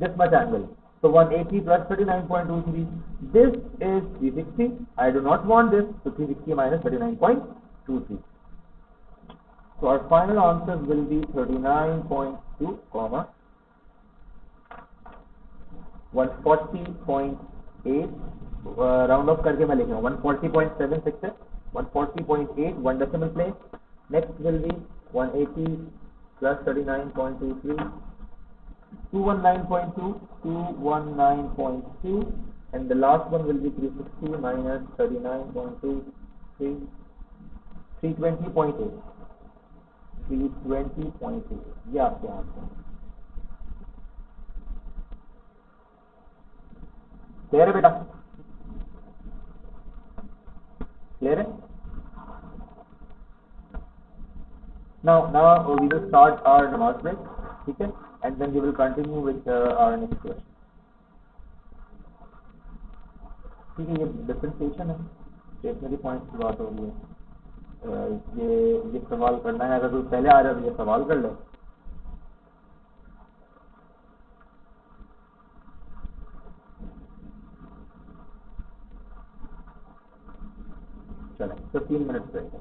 this much angle. So 180 plus 39.23. This is 360. I do not want this, so 360 minus 39.23. 23. So our final answer will be 39.2, 140.8, round of करके मैं लिख रहा हूँ 140.76 है, 140.8 1 decimal place. Next will be 180 plus 39.23, 219.2, 219.2, and the last one will be 360 minus 39.2, 320.8, 320.8. ये आपके answer clear है बेटा? क्लियर है? Now we will start our namaz break, ठीक है? And then we will continue with our next question. ठीक है, ये डिफरेंशिएशन है, स्टेशनरी पॉइंट्स की बात हो रही है. ये सवाल करना है, अगर कोई पहले आ जाए तो ये सवाल कर ले. चलें, 15 मिनट ब्रेक है.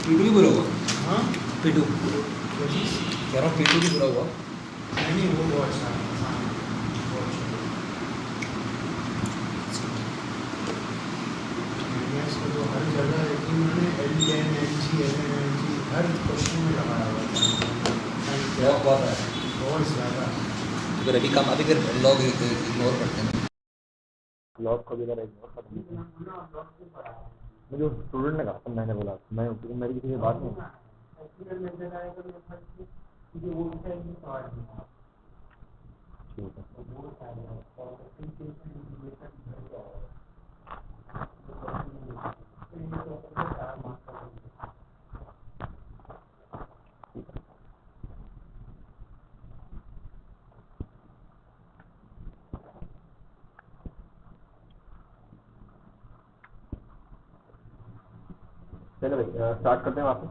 पीटू भी बुरा हुआ। हाँ पीटू कोशिश कह रहा हूँ, पीटू भी बुरा हुआ। नहीं वो बहुत अच्छा है, बहुत अच्छा। मैंने इसको तो हर जगह लेकिन मैंने LN LG LN LG हर क्वेश्चन में लगाया हुआ था बहुत है बहुत ज़्यादा। फिर अभी फिर लोग इग्नोर करते हैं। लॉग को भी अगर इग्नोर कर दीजिए, मुझे स्टूडेंट ने कहा था, मैंने बोला मैं मेरी किसी से बात नहीं। ठीक है चलो भाई स्टार्ट करते हैं वापस।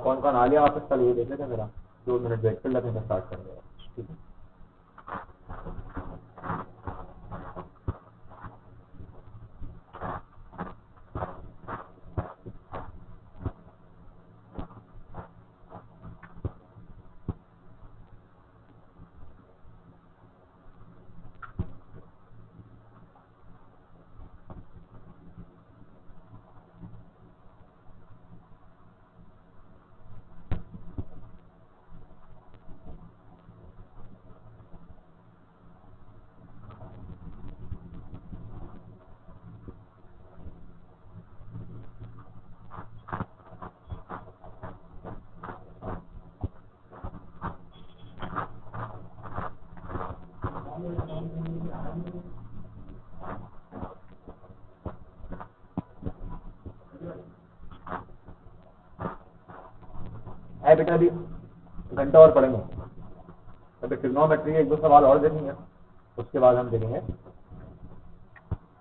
कौन कौन आ गया वापस, कल ये देख लेते हैं मेरा 2 मिनट वेट कर लेते हैं, स्टार्ट कर देगा। ठीक है है बेटा, अभी घंटा और पढ़ेंगे। अभी ट्रिग्नोमेट्री के 1-2 सवाल और देखेंगे, उसके बाद हम देखेंगे।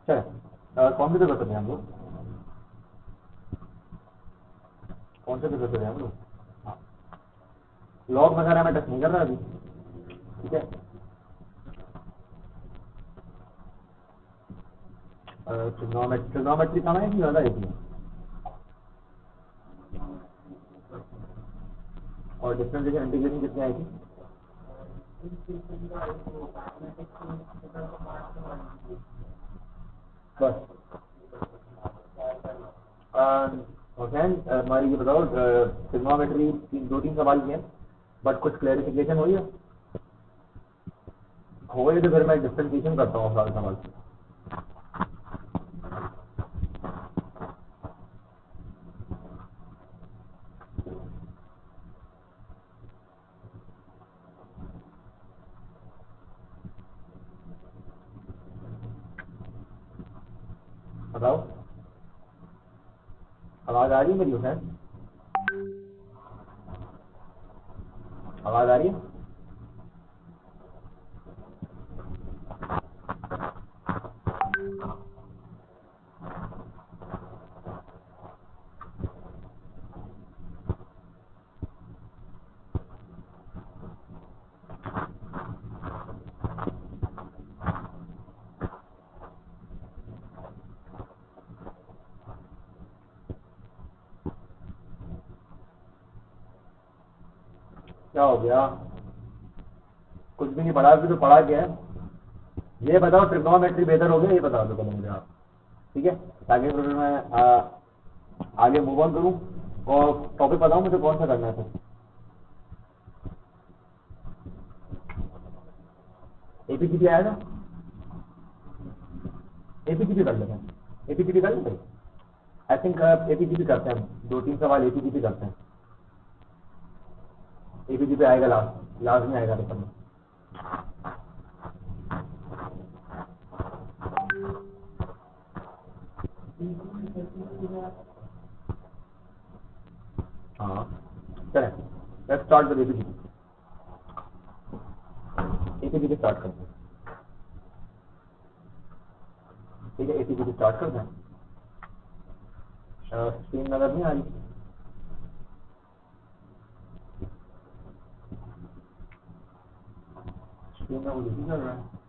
चले कौन से पेपर कर हम लोग, कौन से पेपर कर हम लोग? हाँ, लॉग वगैरह में टच नहीं कर रहा अभी। ठीक है ट्रिग्नोमेट्री कम है कि ज़्यादा है इसमें, और डिफरेंशिएशन इंटीग्रेशन कितनी आई थी? बस हुसैन हमारी ये बताओ, ट्रिग्नोमेट्री 2-3 सवाल किए, बट कुछ क्लैरिफिकेशन हुई है? हो गई तो फिर मैं डिफरेंशिएशन करता हूँ सारे सवाल से। बताओ, आवाज़ आ रही है मेरी हुसैन? आवाज़ आ रही है? क्या हो गया? कुछ भी नहीं पढ़ा, अभी तो पढ़ा क्या है? ये बताओ ट्रिग्नोमेट्री बेहतर हो गया, ये बता दो पहले मुझे आप। ठीक है, ताकि फिर मैं आगे मूव ऑन करूँ, और टॉपिक बताऊँ मुझे कौन सा करना है फिर। एपीजीपी आएगा, एपीजीपी कर लेते हैं, एपीजीपी कर लेते हैं। आई थिंक एपीजीपी करते हैं, 2-3 सवाल एपीजीपी करते हैं। एपीजीपी आएगा, लास्ट में आएगा पेपर में। हाँ चलें, let's start with AP GP. AP GP start करते हैं। ठीक है, एपीजीपी स्टार्ट करते हैं। स्क्रीन नजर नहीं आ रही? स्क्रीन में कुछ नहीं चल रहा है।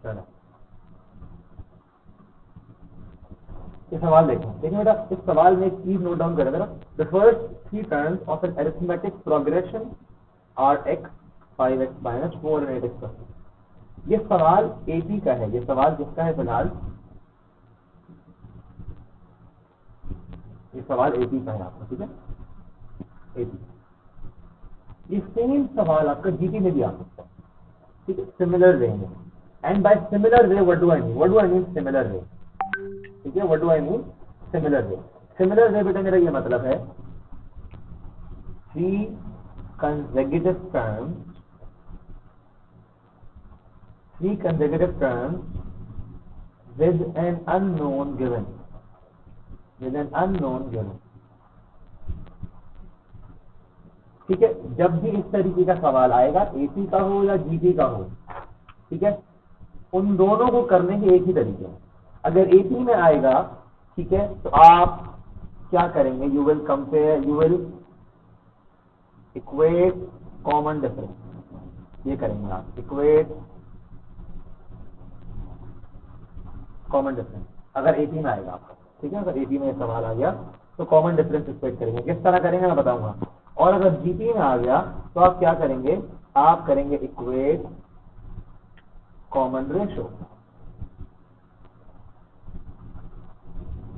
चलो ये सवाल देखो, देखिए बेटा इस सवाल में एक चीज नोट डाउन करें। The first 3 terms of an arithmetic progression are x 5x minus 4 and 8x। ये सवाल एपी का है। ये सवाल किसका है फिलहाल? ये सवाल एपी का है आपका, ठीक है, एपी। ये सेम सवाल आपका जीटी में भी आ सकता है, ठीक है, सिमिलर वे में। And by similar way what do I mean? What do I mean similar way? ठीक है, what do I mean similar way? Similar way बेटा मेरा ये मतलब है 3 consecutive terms, 3 consecutive terms with an unknown given, with an unknown given। ठीक है, जब भी इस तरीके का सवाल आएगा, एपी का हो या जीटी का हो, ठीक है, उन दोनों को करने के एक ही तरीके हैं। अगर एपी में आएगा, ठीक है, तो आप क्या करेंगे? You will compare, you will equate common difference. ये करेंगे आप, इक्वेट कॉमन डिफरेंस, अगर एपी में आएगा आपका, ठीक है। अगर एपी में सवाल आ गया तो कॉमन डिफरेंस इक्वेट करेंगे। किस तरह करेंगे मैं बताऊंगा। और अगर जीपी में आ गया तो आप क्या करेंगे? आप करेंगे इक्वेट कॉमन रेशो,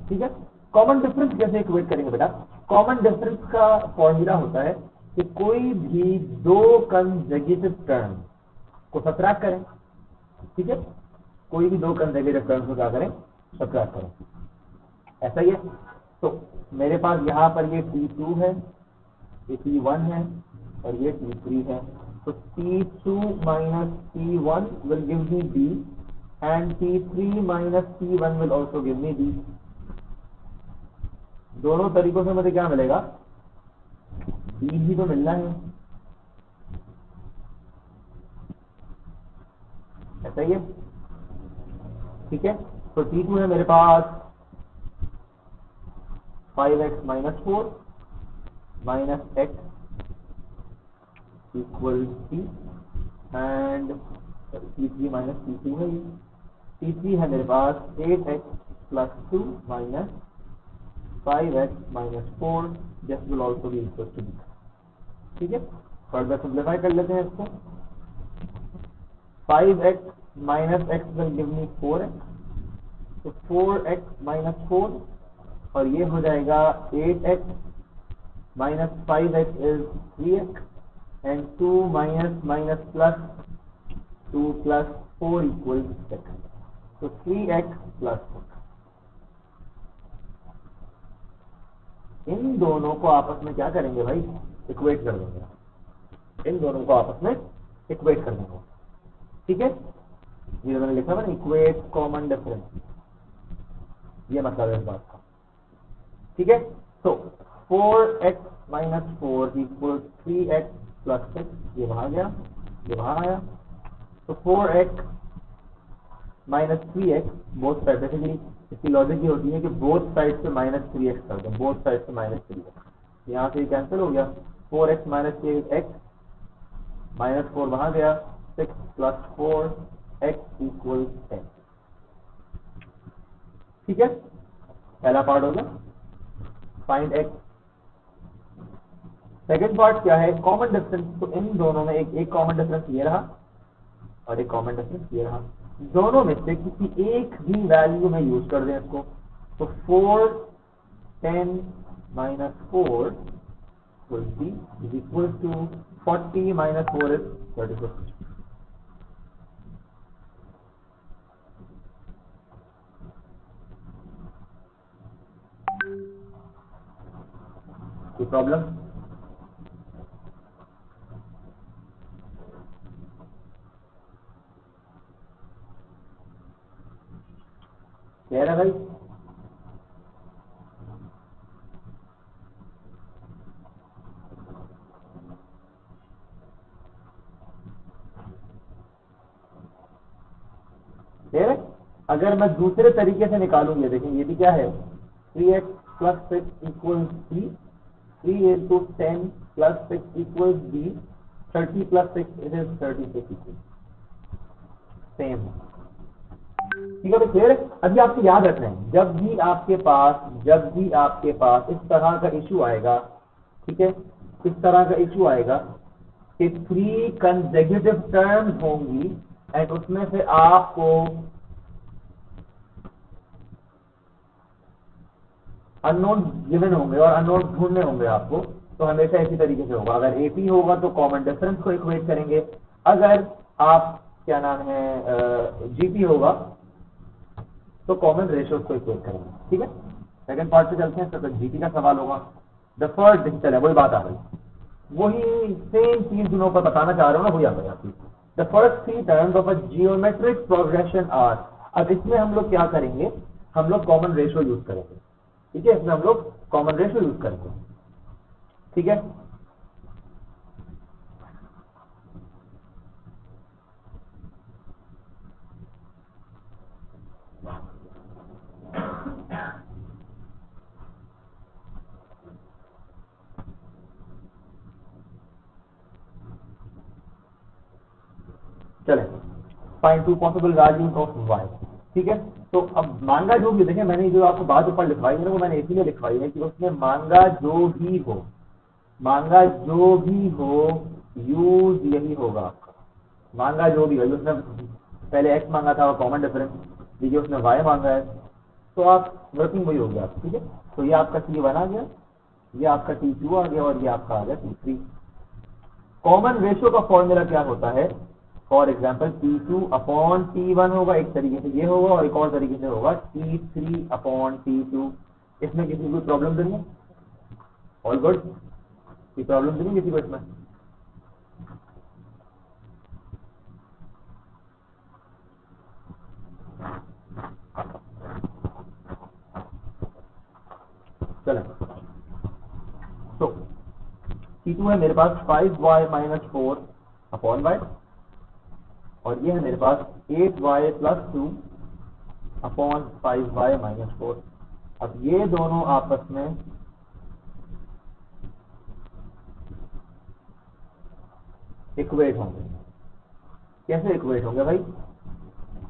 ठीक है। कॉमन डिफरेंस कैसे इक्वेट करेंगे बेटा? कॉमन डिफरेंस का फॉर्मूला होता है कि कोई भी 2 कंसेक्यूटिव टर्म को सब्ट्रैक्ट करें, ठीक है, कोई भी 2 कंसेक्यूटिव टर्म को क्या करें? सब्ट्रैक्ट करें। ऐसा ही है। तो मेरे पास यहाँ पर ये T2 है, ये T1 है और ये T3 है। तो T2 minus T1 will give me D and T3 minus T1 will also give me D। दोनों तरीकों से मुझे क्या मिलेगा? D भी तो मिलना है, ऐसा ही है, ठीक है। तो T2 है मेरे पास 5x minus 4 minus x equals T and T3 minus T2 है। ये T3 है मेरे पास 8x plus 2 minus 5x minus 4, this will also be equal to D, ठीक है। फर्दर सिंप्लीफाई कर लेते हैं इसको। 5x minus x will give me 4x, तो 4x minus 4 और ये हो जाएगा 8x minus 5x is 3x and 2 minus minus plus 2 plus 4 equals 6, तो 3x plus 6। इन दोनों को आपस में क्या करेंगे भाई? इक्वेट कर देंगे। इन दोनों को आपस में इक्वेट कर देंगे, ठीक है। ये मैंने लिखा है ना, इक्वेट कॉमन डिफरेंस, ये मतलब है इस बात का, ठीक है। तो 4x minus 4 equals 3x plus 6, ये वहां गया, ये वहां आया। तो 4x minus 3x both side, basically इसकी लॉजिक ये होती है कि बोथ साइड से माइनस 3x कर दो, बोथ साइड से माइनस 3x। यहाँ से कैंसिल हो गया, 4x minus 3x माइनस 4 वहां गया, 6 plus 4 x equals 10, ठीक है। पहला पार्ट हो गया, फाइंड x। सेकेंड पार्ट क्या है? Common difference. तो इन दोनों में एक कॉमन डिफरेंस ये रहा और एक कॉमन डिफरेंस ये रहा। दोनों में से किसी एक भी वैल्यू में यूज कर दें इसको। तो 4 10 minus 4 will be is equal to 40 minus 4 is 36। कोई प्रॉब्लम? क्लियर है भाई? क्लियर है? अगर मैं दूसरे तरीके से निकालूंगी, देखिए ये भी क्या है, 3x plus 6 equal b, 3 into 10 plus 6 equal b, 30 plus 6 it is 36 equal same. ठीक है भाई, क्लियर है? अभी आपको याद रखना है, जब भी आपके पास इस तरह का इशू आएगा, ठीक है, इस तरह का इशू आएगा कि 3 कंसेक्यूटिव टर्म्स होंगी एंड उसमें से आपको अननोन गिवन होंगे और अननोन ढूंढने होंगे आपको, तो हमेशा इसी तरीके से होगा। अगर एपी होगा तो कॉमन डिफरेंस को इक्वेट करेंगे, अगर आप क्या नाम है जीपी होगा तो कॉमन रेशियोज को इक्वेट करेंगे। ठीक है, सेकंड पार्ट पे चलते हैं। तो जीपी का सवाल होगा, द फर्स्ट डिजिटल है, वही बात आ गई, वही सेम चीज दोनों पर बताना चाह रहे हो ना, वही आ गई आपकी। The first 3 terms of a geometric progression are. अब इसमें हम लोग क्या करेंगे, हम लोग कॉमन रेशियो यूज करेंगे। ठीक है, इसमें हम लोग कॉमन रेशियो यूज करेंगे। ठीक है, चले find 2 possible values of y। ठीक है, तो अब मांगा जो भी, देखिए मैंने जो आपको बात ऊपर लिखवाई है ना, वो मैंने इसीलिए लिखवाई है कि उसमें मांगा जो भी हो यूज यही होगा आपका। मांगा जो भी हो, उसने पहले x मांगा था और कॉमन डिफरेंस, देखिए उसने y मांगा है, तो आप वर्किंग वही हो गया। ठीक है, तो ये आपका T1 आ गया, ये आपका T2 आ गया और ये आपका आ गया T3। कॉमन रेशियो का फॉर्मूला क्या होता है, for example T2 upon T1 होगा, एक तरीके से ये होगा, और एक और तरीके से होगा T3 अपॉन T2। इसमें किसी को प्रॉब्लम तो नहीं है? ऑल गुड, कोई प्रॉब्लम तो नहीं किसी को इसमें? चलो, तो T2 है मेरे पास 5y माइनस 4 अपॉन y, और ये है मेरे पास 8y plus 2 upon 5y minus 4। अब ये दोनों आपस में इक्वेट होंगे। कैसे इक्वेट होंगे भाई?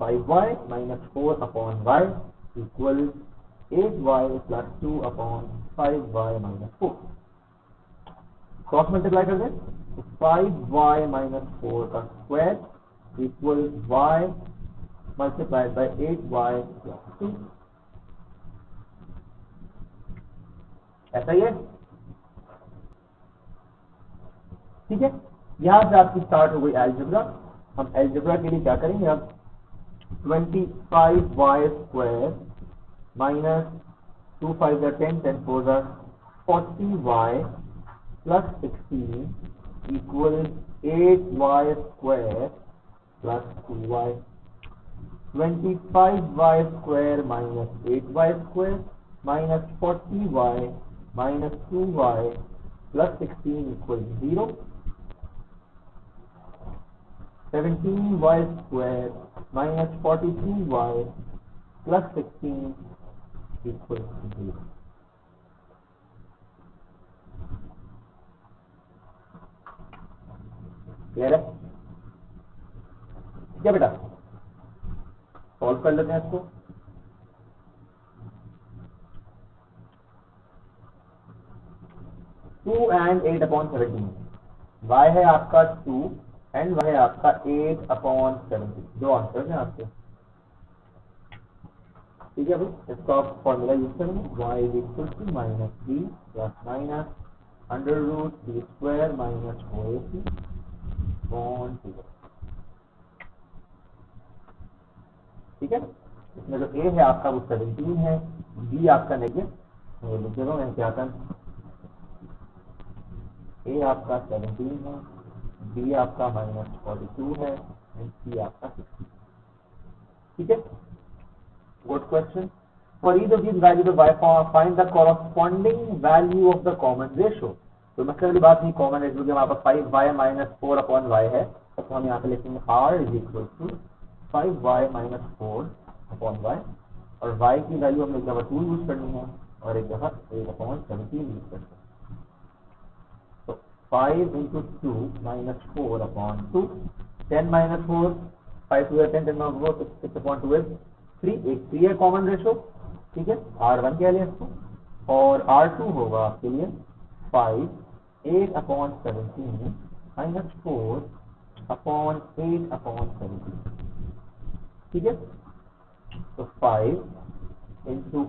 5y minus 4 upon y equal 8y plus 2 upon 5y minus 4। Cross multiply कर दें, 5y माइनस 4 का square equal y multiplied by 8y plus 2। ऐसा ही है। ठीक है, यहां से आपकी स्टार्ट हो गई एल्जेब्रा। हम एल्जेब्रा के लिए क्या करेंगे, अब 25y square minus 2 5 10 10 4 40y plus 16 equal 8y square plus 2y। 25y square minus 8y square minus 40y minus 2y plus 16 equal 0। 17y square minus 42y plus 16 equal 0। Clear है क्या बेटा? सॉल्व कर लेते हैं इसको। टू एंड 8 अपॉन 17, y है आपका 2 and y है आपका 8 अपॉन 17। दो आंसर हैं आपके। ठीक है भाई, इसको आप फॉर्मूला यूज करेंगे, y is equal to minus b plus minus under root b square minus 4ac upon 2। ठीक है, इसमें जो a है आपका वो 17 है, b आपका नेगेटिव लिख देगा मैं क्या कर, a आपका 17 है, b आपका माइनस 42 है एंड c आपका 16। ठीक है, good question. For each of these value the find the corresponding value of the common ratio. तो मतलब वाली बात नहीं, कॉमन रेशो के हमारे पास 5y माइनस 4 अपॉन y है, तो हम यहाँ पे लिखेंगे r is equal to 5y minus 4 upon y, और y की वैल्यू हमने एक दफा 2 यूज करनी है और एक दफा 8/17 यूज करनी है. तो 5 into 2 minus 4 upon 2, 10 minus 4, 5 2 10, 10 minus 4, 6 upon 2 is 3. एक 3 है कॉमन रेशो, ठीक है, R1 कह लें इसको, और R2 होगा आपके लिए 5 8/17 माइनस 4 अपॉन 8/17, ठीक है. तो 5 इंटू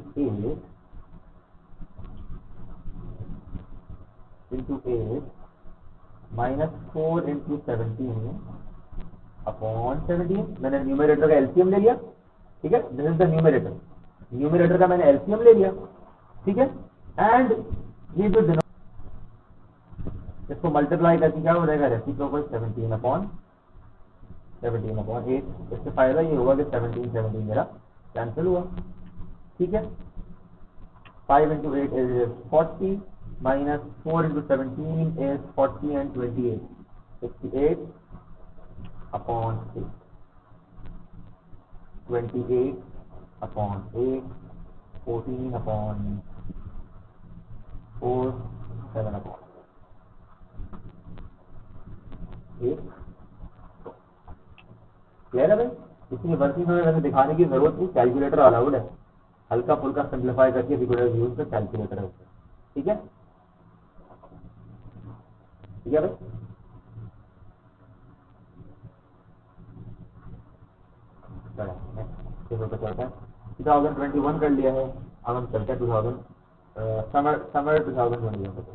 8 माइनस 4 इंटू 17 अपॉन 17. मैंने न्यूमरेटर का एलसीएम ले लिया, ठीक है, this is the numerator. Numerator का मैंने एलसीएम ले लिया, ठीक है, एंड ये जो इसको मल्टीप्लाई करके क्या हो जाएगा, रेसिप्रोकल 17/8. इससे फायदा ये होगा कि 17 मेरा कैंसिल हुआ, ठीक है. 5 into 8 is 40 minus 4 into 17 is 40 and 28, 68 upon 8, 28 upon 8, 14 upon 4, 7 upon 8. Clear है भाई. इसमें वर्किंग में वैसे दिखाने की जरूरत नहीं, कैलकुलेटर अलाउड है, हल्का फुल्का सिंप्लीफाई करके we could have used the calculator है, ठीक है, ठीक है भाई. चलो नेक्स्ट पेपर पे चलते हैं. 2021 कर लिया है, अब हम चलते हैं 2000 समर 2021 पे.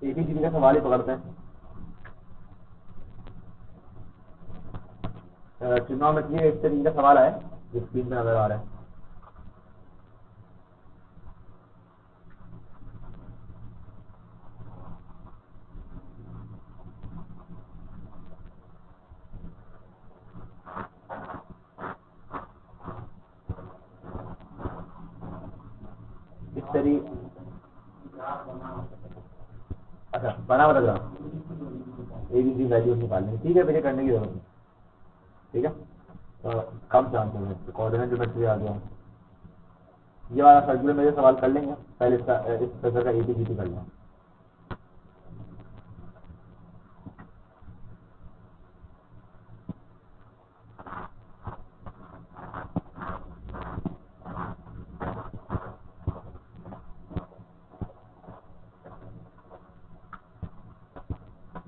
एबीसीडी का सवाल ही पकड़ते हैं. ट्रिग्नोमेट्री एक तरीके का सवाल है जो स्क्रीन पे नजर आ रहा है. इस तरीके, अच्छा बना हुआ ग्राफ एबीसी वैल्यूज निकालने, ठीक है, फिर ये करने की जरूरत नहीं, ठीक है. कम चांस है, कोऑर्डिनेट ज्योमेट्री आ गया, ये वाला सर्कुलर मेरे सवाल कर लेंगे पहले, इसका इस तरह का एबीसीडी कर लेंगे.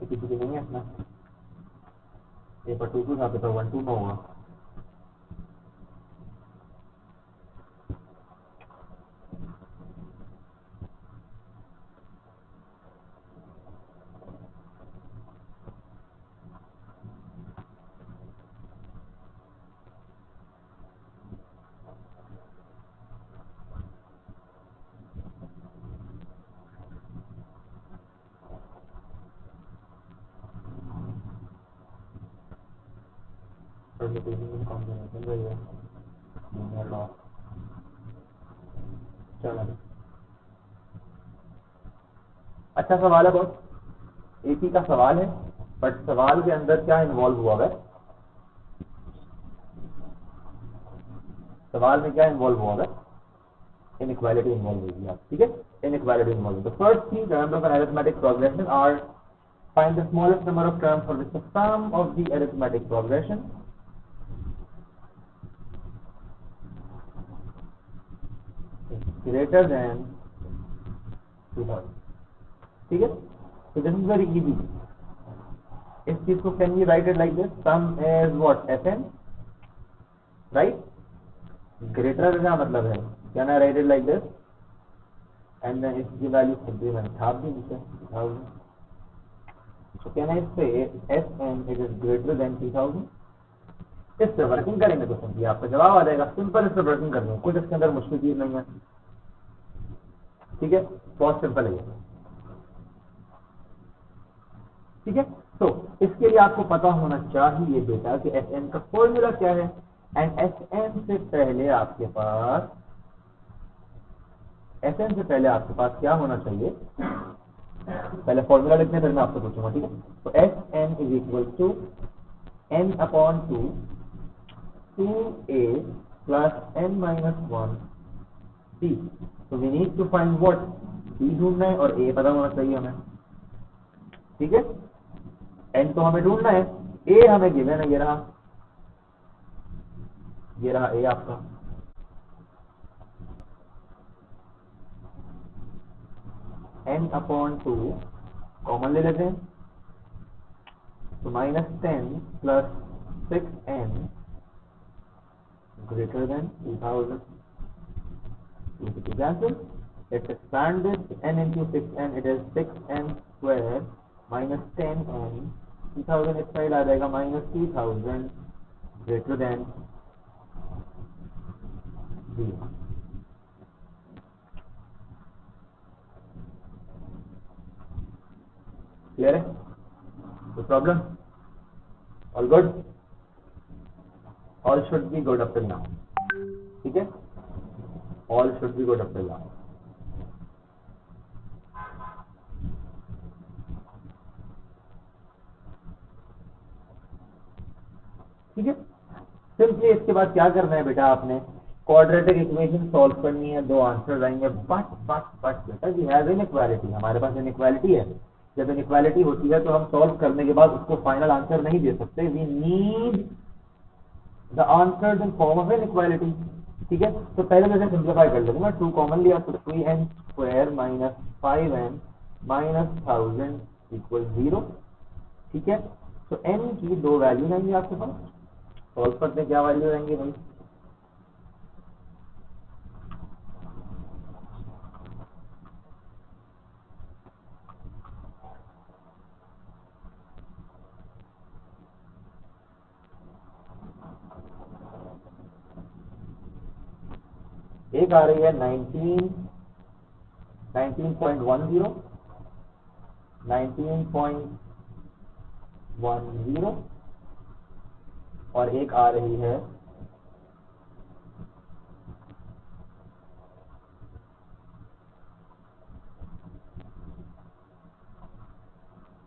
एबीसीडी नहीं है अपना, पेपर 2 था, पेपर 1 2 में होगा. कॉम्बिनेशन वही है, लीनियर लॉ. चलो अच्छा सवाल है बहुत, एक ही का सवाल है, बट सवाल के अंदर क्या इन्वॉल्व हुआ है, सवाल में क्या इन्वॉल्व हुआ है, इनइक्वालिटी इन्वॉल्व होगी आप, ठीक है, inequality involve. The first three terms of an arithmetic progression are find the smallest number of terms for which the sum of the arithmetic progression is greater than 2000, ठीक है. So this is very easy. इस चीज को can you write it like this, sum is what S n, right, greater का मतलब है, can I write it like this, and then इसकी value खुद भी मैंने छाप दी नीचे 2000. So can I say Sn it is greater than 2000? इससे वर्किंग करेंगे तो सिंपली आपका जवाब आ जाएगा. सिंपल इससे वर्किंग करनी है, कुछ इसके अंदर मुश्किल चीज नहीं है. ठीक है, बहुत सिंपल है ये. ठीक है, तो इसके लिए आपको पता होना चाहिए बेटा कि Sn का फॉर्मूला क्या है. एंड Sn से पहले आपके पास क्या होना चाहिए, पहले फॉर्मूला लिखने फिर मैं आपसे पूछूंगा. ठीक है, तो Sn is equal to n upon 2a plus n minus 1 c. तो we need to find what, c ढूंढना है और a पता होना चाहिए हमें. ठीक है, n तो हमें ढूंढना है, a हमें गिवन है, ये रहा a आपका. n अपॉन 2 कॉमन ले लेते हैं, तो minus 10 plus 6n greater than 2000. Let's expand this, n into 6n, it is 6n square minus 10n, 2000 इस साइड आ जाएगा minus 2000 greater than 0. क्लियर है? No problem? All good? All should be good up till now. ठीक है? All should be good up till now. ठीक है, simply इसके बाद क्या करना है बेटा, आपने क्वाड्रेटिक इक्वेशन सॉल्व करनी है, दो आंसर आएंगे. बट बेटा वी हैव इनइक्वालिटी, हमारे पास इनइक्वालिटी है. जब इनइक्वालिटी होती है तो हम सॉल्व करने के बाद उसको फाइनल आंसर नहीं दे सकते. We need the answer in form of inequality. ठीक है, तो पहले मैं सिंप्लीफाई कर लेंगे. 2 कॉमन लिया तो 3n square minus 5n minus 1000 equal 0. ठीक है, तो n की दो वैल्यू रहेंगी आपके पास, सॉल्व करते हैं क्या वैल्यू रहेंगी भाई. एक आ रही है 19.10 और एक आ रही है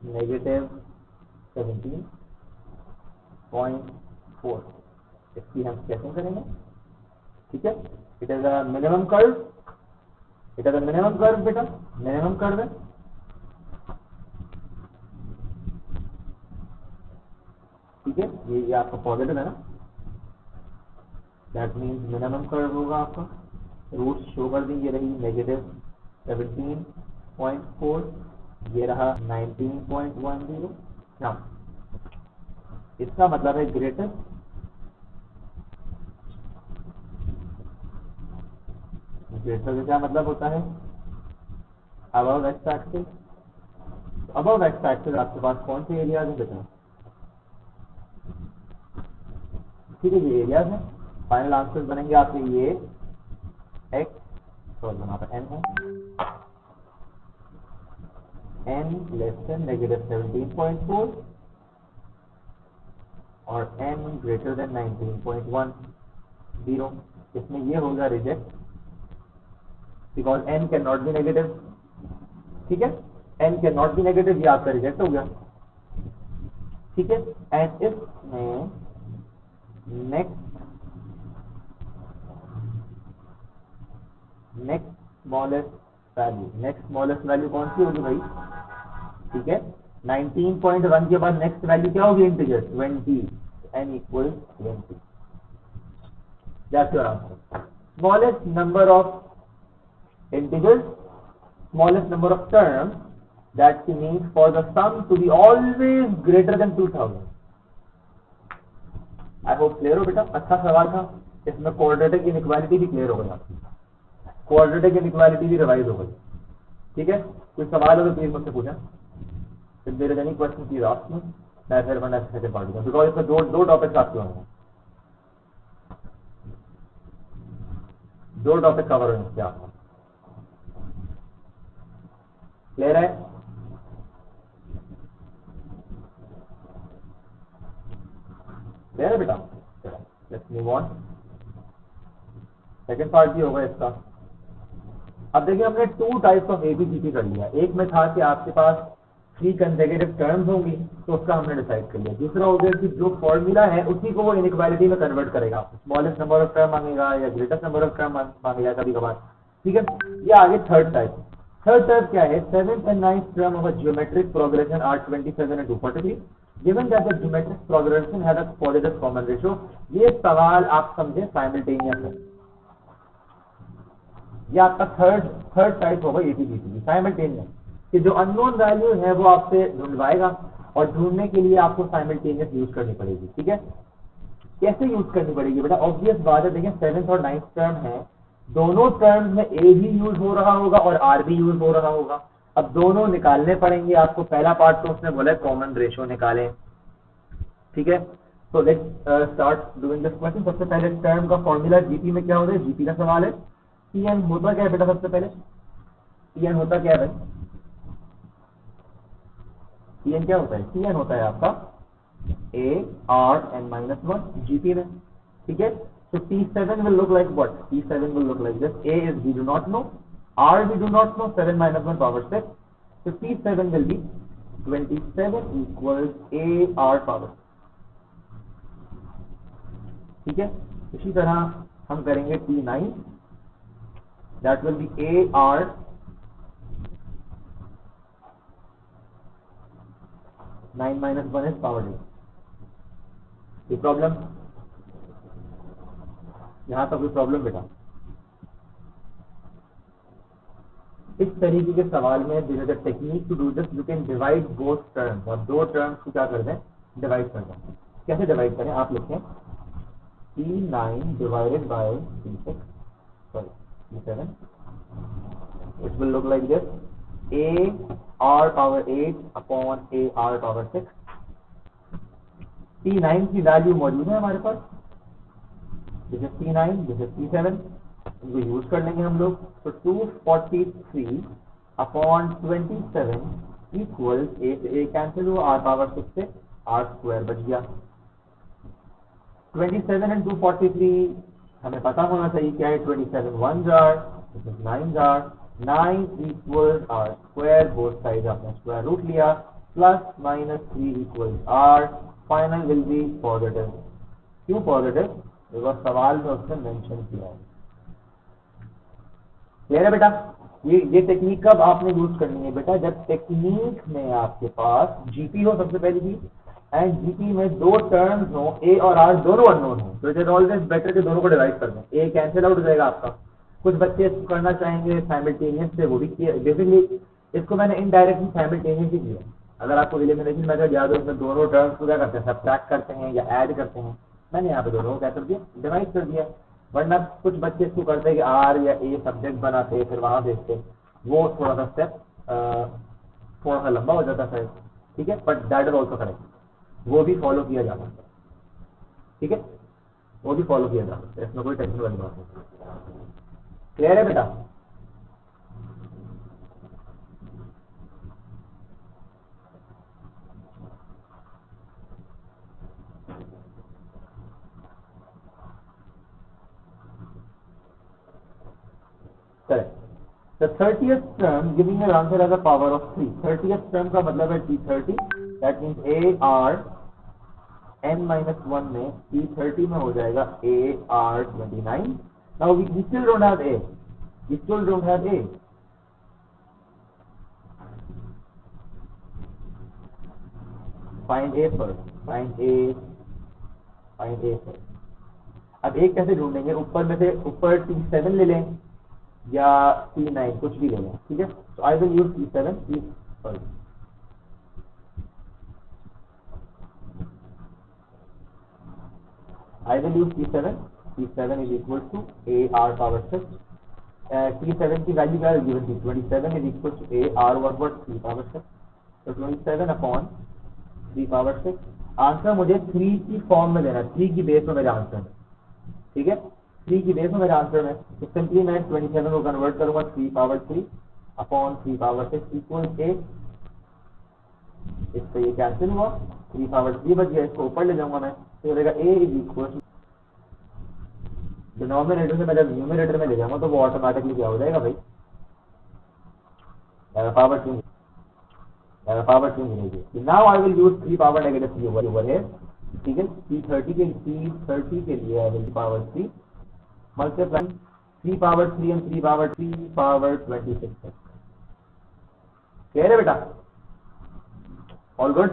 -17.4. इसकी हम कैसे करेंगे. ठीक है, it is a minimum curve, बेटा, मिनिमम कर्व है. ठीक है, ये आपका पॉजिटिव है ना, दैट मीन्स मिनिमम कर्व होगा आपका. रूट शो कर देंगे, रही -17.4, ये रहा 19.10. हाँ, इसका मतलब है ग्रेटर. ग्रेटर का क्या मतलब होता है, above x axis. Above x axis आपके पास कौन से एरियाज है बेटा. ठीक है, ये एरियाज है. फाइनल आंसर बनेंगे आपके ये एक्स, सॉरी यहाँ पर एन है, n लेस देन -17.4 और n ग्रेटर देन 19.10. इसमें ये होगा reject, because n can not be negative. ठीक है, n can not be negative, ये आपका रिजेक्ट हो गया. ठीक है, एंड इसमें नेक्स्ट स्मॉलेस्ट वैल्यू कौन सी होगी भाई. ठीक है, 19.1 के बाद नेक्स्ट वैल्यू क्या होगी, integer 20, n equal 20. That's your answer. Smallest number of integers, smallest number of terms that she needs for the sum to be always greater than 2000. I hope clear हो बेटा, अच्छा सवाल था। इसमें क्वाड्रेटिक इनइक्वालिटी भी clear हो गई आपकी, क्वाड्रेटिक इनइक्वालिटी भी रिवाइज हो गई। ठीक है, कोई सवाल हो तो प्लीज मुझसे पूछें। If there is any question, please ask me. मैं फिर वरना सेकंड पार्ट दूंगा, बिकॉज इसमें दो टॉपिक्स आपके होंगे, दो टॉपिक कवर होंगे इसके आपको। क्लियर है? क्लियर है बेटा? Let's move on. Second part भी होगा इसका। अब देखिए हमने टू टाइप्स ऑफ एबीसीटी कर लिया। एक में था कि आपके पास 3 कंसेक्यूटिव टर्म्स होंगी, तो उसका हमने डिसाइड कर लिया। दूसरा हो गया कि जो फॉर्मूला है उसी को वो इनइक्वालिटी में कन्वर्ट करेगा, स्मॉलेस्ट नंबर ऑफ टर्म मांगेगा या ग्रेटेस्ट नंबर ऑफ टर्म मांगेगा कभी कभार। ठीक है, ये आगे थर्ड टाइप। थर्ड टाइप क्या है? 7th and 9th term of a geometric progression are 27 and 243 given that the geometric progression has a positive common ratio। ये सवाल आप समझे साइमल्टेनियस है। ये आपका थर्ड टाइप होगा एबीसीटी साइमल्टेनियस, कि जो अननोन वैल्यू है वो आपसे ढूंढवाएगा और ढूंढने के लिए आपको साइमल्टेनियस यूज करनी पड़ेगी। ठीक है, कैसे यूज करनी पड़ेगी बेटा? ऑब्वियस बात है, देखिए 7th और 9th टर्म है, दोनों टर्म्स में ए भी यूज हो रहा होगा और आर भी यूज हो रहा होगा। अब दोनों निकालने पड़ेंगे आपको। पहला पार्ट तो उसने बोला कॉमन रेशियो निकालें। ठीक है, तो let's start doing this question. सबसे पहले टर्म का फॉर्मूला जीपी में क्या होता है? जीपी का सवाल है। टीएन होता क्या है बेटा? सबसे पहले टीएन होता क्या है भाई? टीएन क्या होता है? टीएन होता है आपका a r n minus 1 GP में। ठीक है, so T7 will look like what? T7 will look like this. A is we do not know, R we do not know, 7 minus 1 power 6. So T7 will be 27 equals A R power। ठीक है, इसी तरह हम करेंगे T9, that will be A R 9 minus 1 is power 8। ये problem, यहां तक कोई प्रॉब्लम बेटा? इस तरीके के सवाल में there is a technique to do this. You can divide both terms, और दो टर्म्स को क्या कर दें? डिवाइड कर दें। कैसे डिवाइड करें? आप लिखें T9 divided by T6, sorry T7, it will look like this, A R power 8 upon A R power 6। T9 की वैल्यू मौजूद है हमारे पास, this is T9, this is T7, इनको यूज कर लेंगे हम लोग। तो 243 अपॉन 27 इक्वल ए कैंसिल हुआ, आर पावर 6 से आर स्क्वायर बच गया। 27 एंड 243 हमें पता होना चाहिए क्या है। 27 1 जार, दिस इज 9 जार, 9 equal r square, both side आपने स्क्वायर रूट लिया, plus minus 3 equal r, final will be positive. क्यों पॉजिटिव? बिकॉज सवाल में उसने मेंशन किया है। क्लियर है बेटा? ये टेक्निक कब आपने यूज करनी है बेटा? जब टेक्निक में आपके पास जीपी हो सबसे पहली चीज, एंड जीपी में दो टर्म्स हो, ए और आर दोनों अननोन हो, तो इट इज ऑलवेज बेटर कि दोनों को डिवाइड कर दें। ए कैंसिल आउट हो जाएगा आपका। कुछ बच्चे इसको करना चाहेंगे साइमल्टेनियस से, वो भी किया। बेसिकली इसको मैंने इनडायरेक्टली साइमल्टेनियस ही किया। अगर आपको एलिमिनेशन मेथड याद हो, उसमें दोनों टर्म्स को क्या करते हैं? सब्ट्रैक्ट करते हैं या ऐड करते हैं। मैंने यहाँ पे दोनों को क्या कर दिया? डिवाइड कर दिया। वरना कुछ बच्चे इसको करते हैं कि आर या ए सब्जेक्ट बनाते फिर वहां देखते, वो थोड़ा सा स्टेप थोड़ा सा लंबा हो जाता है। ठीक है, but that is also correct, वो भी फॉलो किया जा सकता है। ठीक है, वो भी फॉलो किया जा सकता है, इसमें कोई टेंशन वाली बात नहीं। क्लियर है बेटा? Correct. The 30th term giving your answer as a power of 3। 30th term का मतलब है T30, that means A R n minus 1 में T30 में हो जाएगा A R 29। Now we still don't have A, we still don't have A। Find A first, find A first। अब एक कैसे ढूंढेंगे? ऊपर में से ऊपर T7 ले लें या T9, कुछ भी ले लें। ठीक है, तो I will use T7। Sorry, I will use T7. T7 is equal to AR power 6. T7 की वैल्यू क्या है गिवन थी, 27 is equal to AR over 3 power 6. तो 27 अपॉन 3 पावर 6. आंसर मुझे 3 की फॉर्म में देना है, 3 की बेस में मेरा आंसर है, ठीक है, 3 की बेस में मेरा आंसर है. तो सिंपली मैं 27 को कन्वर्ट करूंगा 3 पावर 3 अपॉन 3 पावर 6 इक्वल 8. इससे ये कैंसिल हुआ, 3 पावर 3 बच गया, इसको ऊपर ले जाऊंगा मैं, तो रहेगा A इज इक्वल डिनोमिनेटर से मैं जब न्यूमिनेटर में ले जाऊंगा तो वो ऑटोमेटिकली क्या हो जाएगा भाई, पावर 2 मिलेगी. Now I will use 3 power negative 3 over है, ठीक है. P30 के लिए I will power 3 multiply 3 power 3 and 3 power 26. कह रहे बेटा, ऑल गुड.